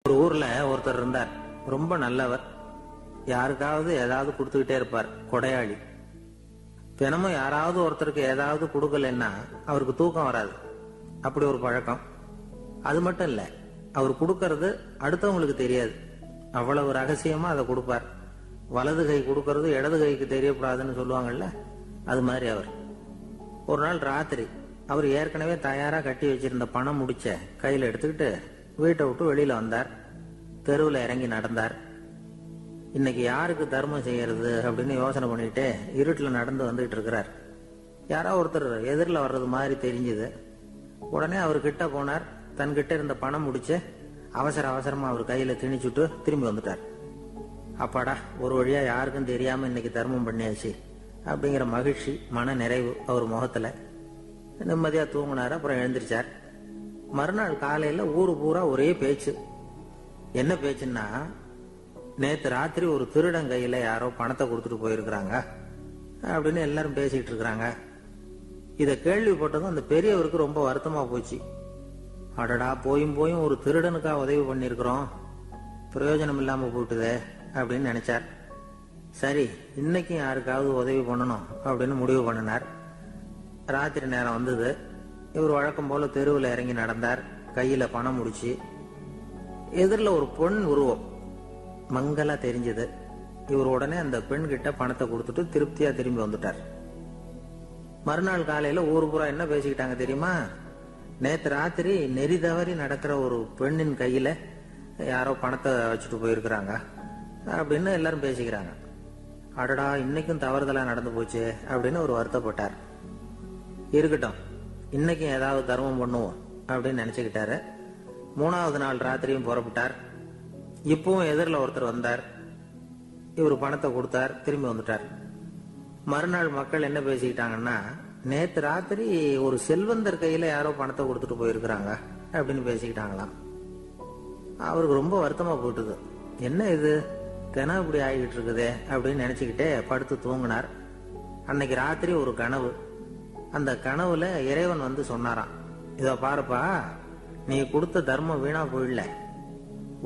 ஒரு ஊர்ல ஒருத்தர் இருந்தார். ரொம்ப நல்லவர். யாருக்காவது ஏதாவது கொடுத்துக்கிட்டே இருப்பார். கொடையாளி. தினமும் யாராவது ஒருத்தருக்கு ஏதாவது கொடுக்கலன்னா அவருக்கு தூக்கம் வராது. அப்படி ஒரு பழக்கம். அது மட்டும் இல்ல, அவர் கொடுக்கறது அடுத்தவங்களுக்கு தெரியாது. அவ்வளவு ரகசியமா அதை கொடுப்பார். வலது கை கொடுக்கறது இடது கைக்கு தெரியக்கூடாதுன்னு சொல்லுவாங்கல்ல, அது மாதிரி அவர். ஒரு நாள் ராத்திரி அவர் ஏற்கனவே தயாரா கட்டி வச்சிருந்த பணம் முடிச்ச கையில எடுத்துக்கிட்டு வீட்டை விட்டு வெளியில வந்தார். தெருவில் இறங்கி நடந்தார். இன்னைக்கு யாருக்கு தர்மம் செய்யறது அப்படின்னு யோசனை பண்ணிட்டு இருட்டுல நடந்து வந்துகிட்டு இருக்கிறார். யாரோ ஒருத்தர் எதிரில் வர்றது மாதிரி தெரிஞ்சது. உடனே அவர் கிட்ட போனார். தன்கிட்ட இருந்த பணம் முடிச்சு அவசரமா அவர் கையில திணிச்சுட்டு திரும்பி வந்துட்டார். அப்பாடா, ஒரு வழியா யாருக்கும் தெரியாம இன்னைக்கு தர்மம் பண்ணியாச்சு அப்படிங்கிற மகிழ்ச்சி, மன நிறைவு அவர் முகத்துல. நிம்மதியா தூங்கினார். அப்புறம் எழுந்திருச்சார். மறுநாள் காலையில ஊரு பூரா ஒரே பேச்சு. என்ன பேச்சுன்னா, நேத்து ராத்திரி ஒரு திருடன் கையில யாரோ பணத்தை கொடுத்துட்டு போயிருக்கிறாங்க அப்படின்னு எல்லாரும் பேசிட்டு இருக்கிறாங்க. இத கேள்விப்பட்டதும் அந்த பெரியவருக்கு ரொம்ப வருத்தமா போச்சு. அடடா, போயும் ஒரு திருடனுக்கா உதவி பண்ணிருக்கிறோம், பிரயோஜனம் இல்லாம போயிட்டுதே அப்படின்னு நினைச்சார். சரி, இன்னைக்கும் யாருக்காவது உதவி பண்ணணும் அப்படின்னு முடிவு பண்ணினார். ராத்திரி நேரம் வந்தது. இவர் வழக்கம் போல தெருவில் இறங்கி நடந்தார். கையில பணம் முடிச்சு. எதிரில் ஒரு பெண் உருவம் மங்களா தெரிஞ்சது. இவர் உடனே அந்த பெண் கிட்ட பணத்தை கொடுத்துட்டு திருப்தியா திரும்பி வந்துட்டார். மறுநாள் காலையில ஊரு பூரா என்ன பேசிக்கிட்டாங்க தெரியுமா? நேத்து ராத்திரி நெறி தவறி நடக்கிற ஒரு பெண்ணின் கையில யாரோ பணத்தை வச்சுட்டு போயிருக்கிறாங்க அப்படின்னு எல்லாரும் பேசிக்கிறாங்க. அடடா, இன்னைக்கும் தவறுதலா நடந்து போச்சு அப்படின்னு ஒரு வருத்தப்பட்டார். இருக்கட்டும், இன்னைக்கும் ஏதாவது தர்மம் பண்ணுவோம் அப்படின்னு நினைச்சுக்கிட்டாரு. 3வது நாள் ராத்திரியும் புறப்பட்டார். இப்பவும் எதிரில் ஒருத்தர் வந்தார். இவர் பணத்தை கொடுத்தார், திரும்பி வந்துட்டார். மறுநாள் மக்கள் என்ன பேசிக்கிட்டாங்கன்னா, நேத்து ராத்திரி ஒரு செல்வந்தர் கையில யாரோ பணத்தை கொடுத்துட்டு போயிருக்கிறாங்க அப்படின்னு பேசிக்கிட்டாங்களாம். அவருக்கு ரொம்ப வருத்தமா போயிட்டுது. என்ன இது, தினம் இப்படி ஆகிட்டு இருக்குதே அப்படின்னு நினைச்சுக்கிட்டே படுத்து தூங்கினார். அன்னைக்கு ராத்திரி ஒரு கனவு. அந்த கனவுல இறைவன் வந்து சொன்னாராம், இத பாருப்பா, நீ கொடுத்த தர்மம் வீணா போயிடல.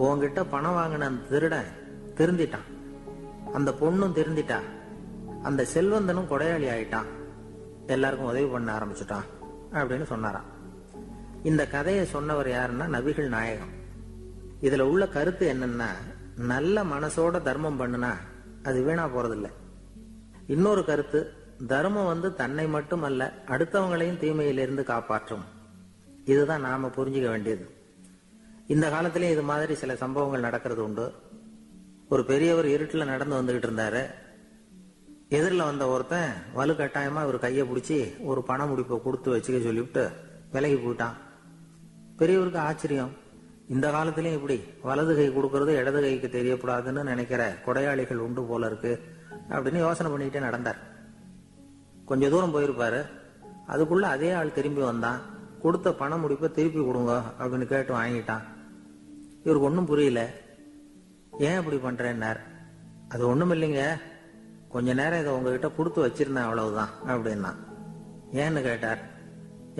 உன்கிட்ட பணம் வாங்கின அந்த திருடன் திருந்திட்டான், அந்த பொண்ணும் திருந்திட்டா, அந்த செல்வந்தனும் கொடையாளி ஆயிட்டான், எல்லாருக்கும் உதவி பண்ண ஆரம்பிச்சுட்டான் அப்படின்னு சொன்னாராம். இந்த கதையை சொன்னவர் யாருன்னா நபிகள் நாயகம். இதுல உள்ள கருத்து என்னன்னா, நல்ல மனசோட தர்மம் பண்ணுனா அது வீணா போறதில்லை. இன்னொரு கருத்து, தர்மம் வந்து தன்னை மட்டும் அல்ல, அடுத்தவங்களையும் தீமையிலிருந்து காப்பாற்றும். இதுதான் நாம புரிஞ்சுக்க வேண்டியது. இந்த காலத்திலயும் இது மாதிரி சில சம்பவங்கள் நடக்கிறது உண்டு. ஒரு பெரியவர் இருட்டுல நடந்து வந்துகிட்டு இருந்தாரு. எதிரில் வந்த ஒருத்தன் வலு கட்டாயமா இவர் கையை பிடிச்சி ஒரு பண முடிப்பை கொடுத்து வச்சுக்க சொல்லிவிட்டு விலகி போயிட்டான். பெரியவருக்கு ஆச்சரியம். இந்த காலத்திலயும் இப்படி வலது கை கொடுக்கறது இடது கைக்கு தெரியக்கூடாதுன்னு நினைக்கிற கொடையாளிகள் உண்டு போல இருக்கு அப்படின்னு யோசனை பண்ணிக்கிட்டே நடந்தார். கொஞ்ச தூரம் போயிருப்பாரு. அதுக்குள்ள அதே ஆள் திரும்பி வந்தான். கொடுத்த பண முடிப்பை திருப்பி கொடுங்க அப்படின்னு கேட்டு வாங்கிட்டான். இவருக்கு ஒன்றும் புரியல. ஏன் இப்படி பண்றேன்னார். அது ஒண்ணும் இல்லைங்க, கொஞ்ச நேரம் இதை உங்ககிட்ட கொடுத்து வச்சிருந்தேன், அவ்வளவுதான் அப்படின்னா. ஏன்னு கேட்டார்.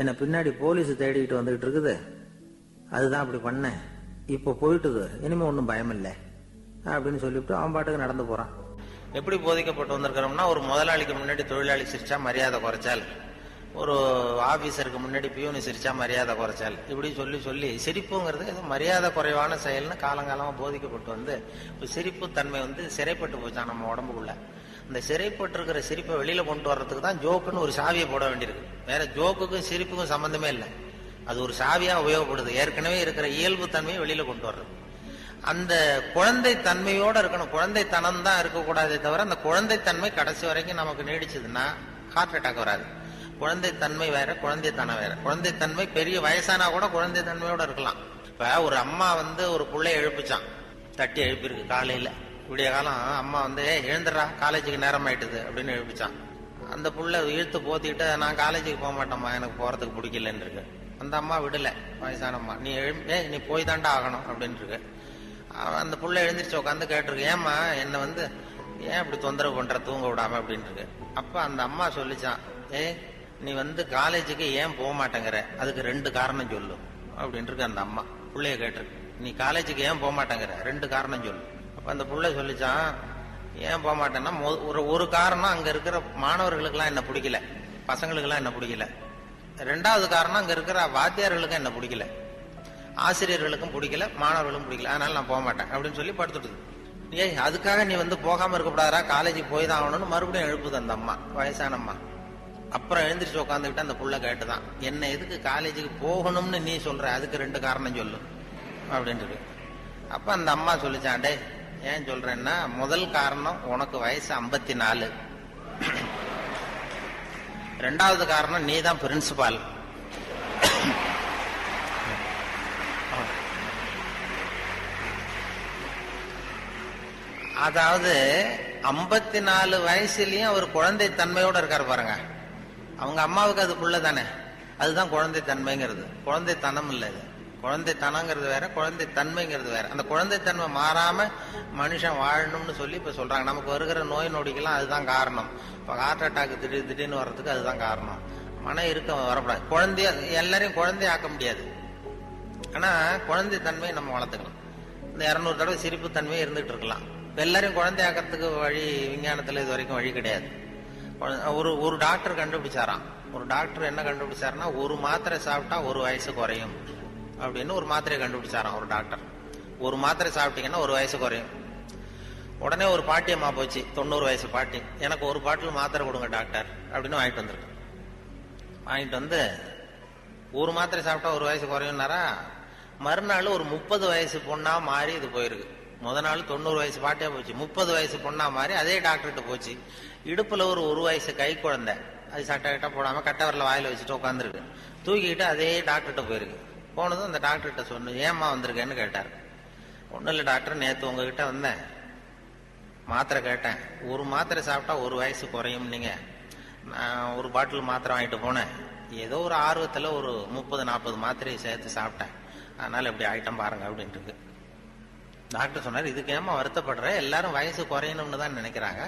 என்னை பின்னாடி போலீஸ் தேடிக்கிட்டு வந்துகிட்டு இருக்குது, அதுதான் அப்படி பண்ணேன், இப்ப போயிட்டுது, இனிமே ஒன்றும் பயம் இல்லை அப்படின்னு சொல்லிவிட்டு அவன் பாட்டுக்கு நடந்து போறான். எப்படி போதிக்கப்பட்டு வந்திருக்கிறோம்னா, ஒரு முதலாளிக்கு முன்னாடி தொழிலாளி சிரிச்சா மரியாதை குறைச்சால், ஒரு ஆபீசருக்கு முன்னாடி பியூனி சிரிச்சா மரியாதை குறைச்சால், இப்படி சொல்லி சொல்லி சிரிப்புங்கிறது ஏதோ மரியாதை குறைவான செயல்னு காலங்காலமா போதிக்கப்பட்டு வந்து சிரிப்பு தன்மை வந்து சிறைப்பட்டு போச்சான் நம்ம உடம்புக்குள்ள. அந்த சிறைப்பட்டு இருக்கிற சிரிப்பை வெளியில கொண்டு வர்றதுக்கு தான் ஜோக்குன்னு ஒரு சாவியை போட வேண்டியிருக்கு. வேற ஜோக்குக்கும் சிரிப்புக்கும் சம்பந்தமே இல்லை. அது ஒரு சாவியா உபயோகப்படுது. ஏற்கனவே இருக்கிற இயல்பு தன்மையை வெளியில கொண்டு வர்றது. அந்த குழந்தை தன்மையோட இருக்கணும். குழந்தைத்தனம் தான் இருக்கக்கூடாதே தவிர, அந்த குழந்தைத்தன்மை கடைசி வரைக்கும் நமக்கு நீடிச்சதுன்னா ஹார்ட் அட்டாக் வராது. குழந்தைத்தன்மை வேற, குழந்தைத்தனம் வேற. குழந்தைத்தன்மை பெரிய வயசானா கூட குழந்தைத்தன்மையோட இருக்கலாம். இப்ப ஒரு அம்மா வந்து ஒரு பிள்ளைய எழுப்பிச்சான், தட்டி எழுப்பிருக்கு காலையில விடிய காலம். அம்மா வந்து எழுந்துடுறா, காலேஜுக்கு நேரம் ஆயிட்டுது அப்படின்னு எழுப்பிச்சான். அந்த புள்ள இழுத்து போத்திட்டு, நான் காலேஜுக்கு போக மாட்டேம்மா, எனக்கு போறதுக்கு பிடிக்கலன்னு இருக்கு. அந்த அம்மா விடல, வயசான அம்மா, நீ நீ போய் தாண்டா ஆகணும் அப்படின்னு இருக்கு. அந்த புள்ள எழுந்திரிச்சு உட்காந்து கேட்டிருக்கு, ஏம்மா என்ன வந்து ஏன் இப்படி தொந்தரவு பண்ற, தூங்க விடாம அப்படின்னு இருக்கு. அப்ப அந்த அம்மா சொல்லிச்சான், நீ வந்து காலேஜுக்கு ஏன் போக மாட்டேங்கிற, அதுக்கு 2 காரணம் சொல்லு அப்படின்னு இருக்கு. அந்த அம்மா புள்ளைய கேட்டிருக்கு, நீ காலேஜுக்கு ஏன் போக மாட்டேங்கிற, 2 காரணம் சொல்லு. அப்ப அந்த புள்ள சொல்லிச்சான், ஏன் போக மாட்டேன்னா ஒரு காரணம் அங்க இருக்கிற மாணவர்களுக்கெல்லாம் என்ன பிடிக்கல, பசங்களுக்கெல்லாம் என்ன பிடிக்கல. 2வது காரணம் அங்க இருக்கிற வாத்தியார்களுக்கும் என்ன பிடிக்கல, ஆசிரியர்களுக்கும் பிடிக்கல, மாணவர்களுக்கும் பிடிக்கல, அதனால நான் போக மாட்டேன் அப்படின்னு சொல்லி படுத்துட்டு. ஏய் அதுக்காக நீ போகாம இருக்கக்கூடாதா, காலேஜுக்கு போய் தான் ஆகணும்னு மறுபடியும் எழுப்புது அந்த அம்மா, வயசான அம்மா. அப்புறம் எழுந்திரிச்சு உட்காந்துக்கிட்டு அந்த புள்ள கேட்டுதான், என்ன எதுக்கு காலேஜுக்கு போகணும்னு நீ சொல்ற, அதுக்கு 2 காரணம் சொல்லு அப்படின்ட்டு. அப்ப அந்த அம்மா சொல்லிச்சாண்டே, ஏன் சொல்றேன்னா, முதல் காரணம் உனக்கு வயசு 54, 2வது காரணம் நீ தான் பிரின்சிபால், அதாவது 54 வயசுலயும் அவர் குழந்தை தன்மையோட இருக்காரு பாருங்க. அவங்க அம்மாவுக்கு அது புள்ள தானே, அதுதான் குழந்தை தன்மைங்கிறது. குழந்தைத்தனம் இல்லை இது, குழந்தைத்தனங்கிறது வேற, குழந்தை தன்மைங்கிறது வேற. அந்த குழந்தைத்தன்மை மாறாம மனுஷன் வாழணும்னு சொல்லி இப்ப சொல்றாங்க. நமக்கு வருகிற நோய் நொடிக்கெல்லாம் அதுதான் காரணம். இப்ப ஹார்ட் அட்டாக் திடீர்னு வர்றதுக்கு அதுதான் காரணம். மன இருக்க வரக்கூடாது. குழந்தைய எல்லாரையும் குழந்தையாக்க முடியாது, ஆனா குழந்தை தன்மையை நம்ம வளர்த்துக்கலாம். இந்த 200 தடவை சிரிப்பு தன்மையை இருந்துட்டு இருக்கலாம். எல்லாரையும் குழந்தையாக்கிறதுக்கு வழி விஞ்ஞானத்துல இது வரைக்கும் வழி கிடையாது. ஒரு டாக்டர் கண்டுபிடிச்சாராம். ஒரு டாக்டர் என்ன கண்டுபிடிச்சாருன்னா, ஒரு மாத்திரை சாப்பிட்டா 1 வயசு குறையும் அப்படின்னு ஒரு மாத்திரையை கண்டுபிடிச்சாராம் ஒரு டாக்டர். ஒரு மாத்திரை சாப்பிட்டீங்கன்னா 1 வயசு குறையும். உடனே ஒரு பாட்டியம்மா போச்சு, 90 வயசு பாட்டி, எனக்கு 1 பாட்டில் மாத்திரை கொடுங்க டாக்டர் அப்படின்னு வாங்கிட்டு வந்திருக்கு. வாங்கிட்டு வந்து 1 மாத்திரை சாப்பிட்டா 1 வயசு குறையும்னாரா. மறுநாள் ஒரு 30 வயசு பொண்ணா மாறி இது போயிருக்கு. முதல் நாள் 90 வயசு பாட்டியா போச்சு, 30 வயசு பொண்ணா மாறி அதே டாக்டர்கிட்ட போச்சு. இடுப்புல ஒரு வயசு கை குழந்தை, அது சட்டை கிட்ட போடாம கட்டை வரல வாயில வச்சுட்டு உட்காந்துருக்கு. தூக்கிட்டு அதே டாக்டர்கிட்ட போயிருக்கு. போனதும் அந்த டாக்டர்கிட்ட சொன்ன, ஏம்மா வந்திருக்கேன்னு கேட்டார். ஒன்னும் இல்லை டாக்டர், நேற்று உங்ககிட்ட வந்தேன், மாத்திரை கேட்டேன், 1 மாத்திரை சாப்பிட்டா 1 வயசு குறையும், நீங்க நான் 1 பாட்டில் மாத்திரை வாங்கிட்டு போனேன், ஏதோ ஒரு ஆர்வத்துல ஒரு 30-40 மாத்திரையை சேர்த்து சாப்பிட்டேன், அதனால இப்படி ஆயிட்டம் பாருங்க அப்படின்ட்டு இருக்கு. டாக்டர் சொன்னார், இதுக்கு ஏமா வருத்தப்படுற, எல்லாரும் வயசு குறையணும்னு தான் நினைக்கிறாங்க,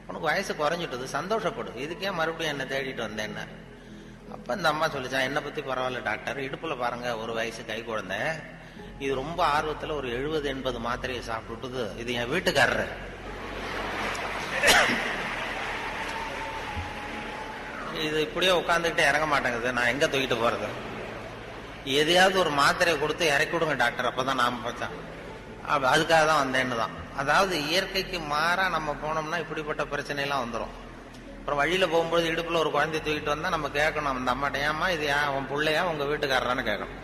உனக்கு வயசு குறைஞ்சிட்டது, சந்தோஷப்படு, இதுக்கே மறுபடியும் என்ன தேடிட்டு வந்தேன்னு. அப்ப இந்த அம்மா சொல்லிச்சா, என்னை பத்தி பரவாயில்ல டாக்டர், இடுப்புல பாருங்க 1 வயசு கை குழந்தை, இது ரொம்ப ஆர்வத்துல ஒரு 70-80 மாத்திரையை சாப்பிட்டுட்டுது, இது என் வீட்டுக்காரரு, இது இப்படியே உட்காந்துக்கிட்டே இறங்க மாட்டேங்குது, நான் எங்க தூக்கிட்டு போறது, எதையாவது ஒரு மாத்திரையை கொடுத்து இறக்கி விடுங்க டாக்டர், அப்பதான் நாம பார்த்தேன், அதுக்காக தான் வந்தேன்னு தான். அதாவது இயற்கைக்கு மாறா நம்ம போனோம்னா இப்படிப்பட்ட பிரச்சனை எல்லாம் வந்துடும். அப்புறம் வழியில போகும்போது இடுப்புல ஒரு குழந்தைய தூக்கிட்டு வந்தா நம்ம கேட்கணும் அந்த அம்மாட்ட, ஏமா இது உன் பிள்ளையா உங்க வீட்டுக்காரரான்னு கேட்கணும்.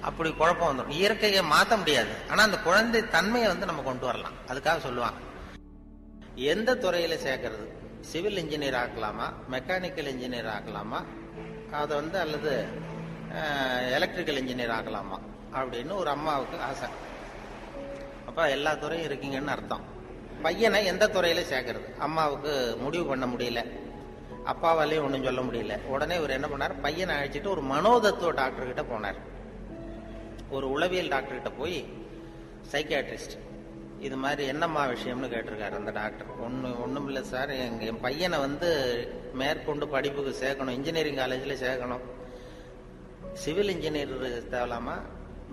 அப்படி குழப்பம் வந்துடும். இயற்கையை மாற்ற முடியாது, ஆனா அந்த குழந்தை தன்மையை நம்ம கொண்டு வரலாம். அதுக்காக சொல்லுவாங்க, எந்த துறையில சேர்க்கறது, சிவில் இன்ஜினியர் ஆக்கலாமா, மெக்கானிக்கல் இன்ஜினியர் ஆக்கலாமா, அதை அல்லது எலக்ட்ரிக்கல் இன்ஜினியர் ஆக்கலாமா அப்படின்னு ஒரு அம்மாவுக்கு ஆசை. அப்ப எல்லா துறையும் இருக்கீங்கன்னு அர்த்தம். பையனை எந்த துறையில சேர்க்கறது அம்மாவுக்கு முடிவு பண்ண முடியல, அப்பாவாலையும் ஒன்றும் சொல்ல முடியல. உடனே இவர் என்ன பண்ணார், பையனை அழைச்சிட்டு ஒரு மனோதத்துவ டாக்டர் கிட்ட போனார். ஒரு உளவியல் டாக்டர் கிட்ட போய், சைக்கியாட்ரிஸ்ட், இது மாதிரி என்னம்மா விஷயம்னு கேட்டிருக்காரு அந்த டாக்டர். ஒன்றும் இல்லை சார், என் பையனை மேற்கொண்டு படிப்புக்கு சேர்க்கணும், இன்ஜினியரிங் காலேஜில் சேர்க்கணும், சிவில் இன்ஜினியர் தேவலாமா,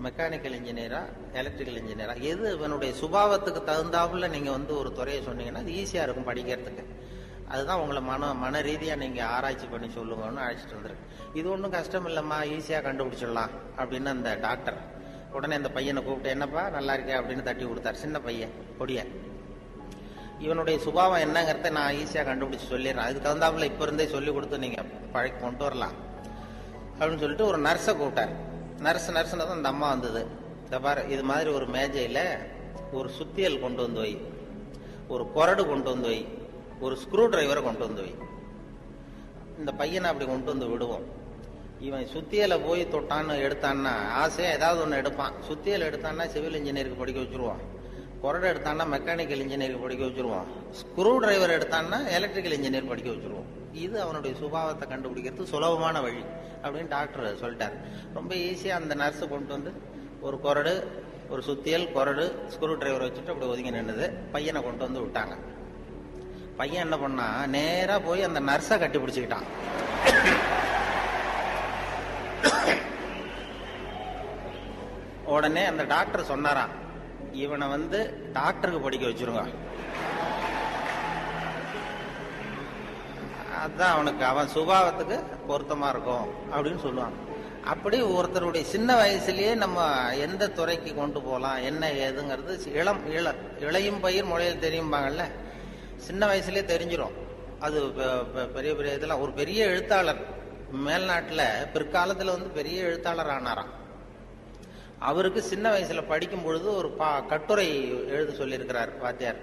மெக்கானிக்கல் இன்ஜினியரா, எலக்ட்ரிக்கல் இன்ஜினியரா, எது இவனுடைய சுபாவத்துக்கு தகுந்தாப்புல நீங்க ஒரு துறையை சொன்னீங்கன்னா அது ஈஸியா இருக்கும் படிக்கிறதுக்கு. அதுதான் உங்களை மன ரீதியா நீங்க ஆராய்ச்சி பண்ணி சொல்லுங்கன்னு அழைச்சிட்டு வந்துருக்கு. இது ஒன்றும் கஷ்டம் இல்லம்மா, ஈஸியா கண்டுபிடிச்சிடலாம் அப்படின்னு அந்த டாக்டர் உடனே அந்த பையனை கூப்பிட்டு, என்னப்பா நல்லா இருக்கே அப்படின்னு தட்டி கொடுத்தாரு. சின்ன பையன் பொடிய, இவனுடைய சுபாவம் என்னங்கிறத நான் ஈஸியா கண்டுபிடிச்சு சொல்லிடுறேன், அதுக்கு தகுந்தாப்புல இப்ப இருந்தே சொல்லி கொடுத்து நீங்க பழக்கி கொண்டு வரலாம் அப்படின்னு சொல்லிட்டு ஒரு நர்ஸை கூப்பிட்டார். நர்ஸ்னு தான் அந்த அம்மா வந்தது. பாரு, இது மாதிரி ஒரு மேஜையில ஒரு சுத்தியல் கொண்டு வந்து வை, ஒரு கொரடு கொண்டு வந்து வை, ஒரு ஸ்க்ரூ டிரைவரை கொண்டு வந்து வை. இந்த பையனை அப்படி கொண்டு வந்து விடுவோம். இவன் சுத்தியலை போய் தொட்டான்னு எடுத்தான்னா ஆசையா ஏதாவது ஒன்று எடுப்பான். சுத்தியல் எடுத்தான்னா சிவில் இன்ஜினியருக்கு படிக்க வச்சிருவான், கொரடு எடுத்தான்னா மெக்கானிக்கல் இன்ஜினியருக்கு படிக்க வச்சிருவான், ஸ்க்ரூ டிரைவர் எடுத்தான்னா எலக்ட்ரிக்கல் இன்ஜினியர் படிக்க வச்சிருவோம். இது அவனுடைய சுபாவத்தை கண்டுபிடிக்கிறது சுலபமான வழி அப்படின்னு டாக்டர் சொல்லிட்டார். ரொம்ப ஈஸியா அந்த நர்ஸ் கொண்டு வந்து ஒரு கொரடு, ஒரு சுத்தியல், கொரடு, ஸ்க்ரூ டிரைவர் வச்சுட்டு அப்படி ஒதுங்கி நின்னுது. பையனை கொண்டு வந்து விட்டாங்க. பையன் என்ன பண்ணா, நேரா போய் அந்த நர்ஸை கட்டி பிடிச்சுக்கிட்டான். உடனே அந்த டாக்டர் சொன்னாராம், இவனை டாக்டருக்கு படிக்க வச்சிருங்க, அதுதான் அவன் சுபாவத்துக்கு பொருத்தமா இருக்கும் அப்படின்னு சொல்லுவாங்க. அப்படி ஒருத்தருடைய சின்ன வயசுலயே நம்ம எந்த துறைக்கு கொண்டு போகலாம் என்ன ஏதுங்கிறது இளையும் பயிர் முளையில் தெரியும்பாங்கல்ல, சின்ன வயசுலயே தெரிஞ்சிடும். அது பெரிய பெரிய இதெல்லாம் ஒரு பெரிய எழுத்தாளர் மேல்நாட்டுல பிற்காலத்துல பெரிய எழுத்தாளர் ஆனாராம். அவருக்கு சின்ன வயசுல படிக்கும் பொழுது ஒரு கட்டுரை எழுத சொல்லியிருக்கிறார் வாத்தியார்.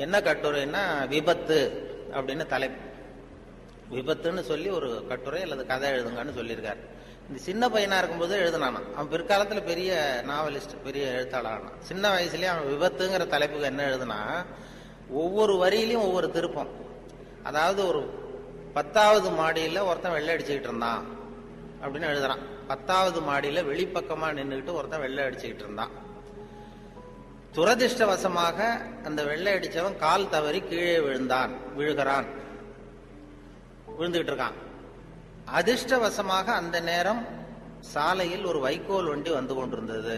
என்ன கட்டுரைன்னா விபத்து அப்படின்னு தலைப்பு. விபத்துன்னு சொல்லி ஒரு கட்டுரை அல்லது கதை எழுதுங்கன்னு சொல்லியிருக்காரு. இந்த சின்ன பையனா இருக்கும்போது எழுதினானா. அவன் பிற்காலத்துல பெரிய நாவலிஸ்ட், பெரிய எழுத்தாளர் ஆனான். சின்ன வயசுலயே அவன் விபத்துங்கிற தலைப்புக்கு என்ன எழுதுனா, ஒவ்வொரு வரியிலையும் ஒவ்வொரு திருப்பம். அதாவது ஒரு 10வது மாடியில ஒருத்தன் வெள்ளை அடிச்சுக்கிட்டு இருந்தான் அப்படின்னு எழுதுறான். 10வது மாடியில வெளிப்பக்கமா நின்றுகிட்டு ஒருத்தன் வெள்ளை அடிச்சுக்கிட்டு இருந்தான். துரதிருஷ்டவசமாக அந்த வெள்ளை அடிச்சவன் கால் தவறி கீழே விழுகிறான், விழுந்துகிட்டு இருக்கான். அதிர்ஷ்டவசமாக அந்த நேரம் சாலையில் ஒரு வைக்கோல் வண்டி வந்து கொண்டிருந்தது.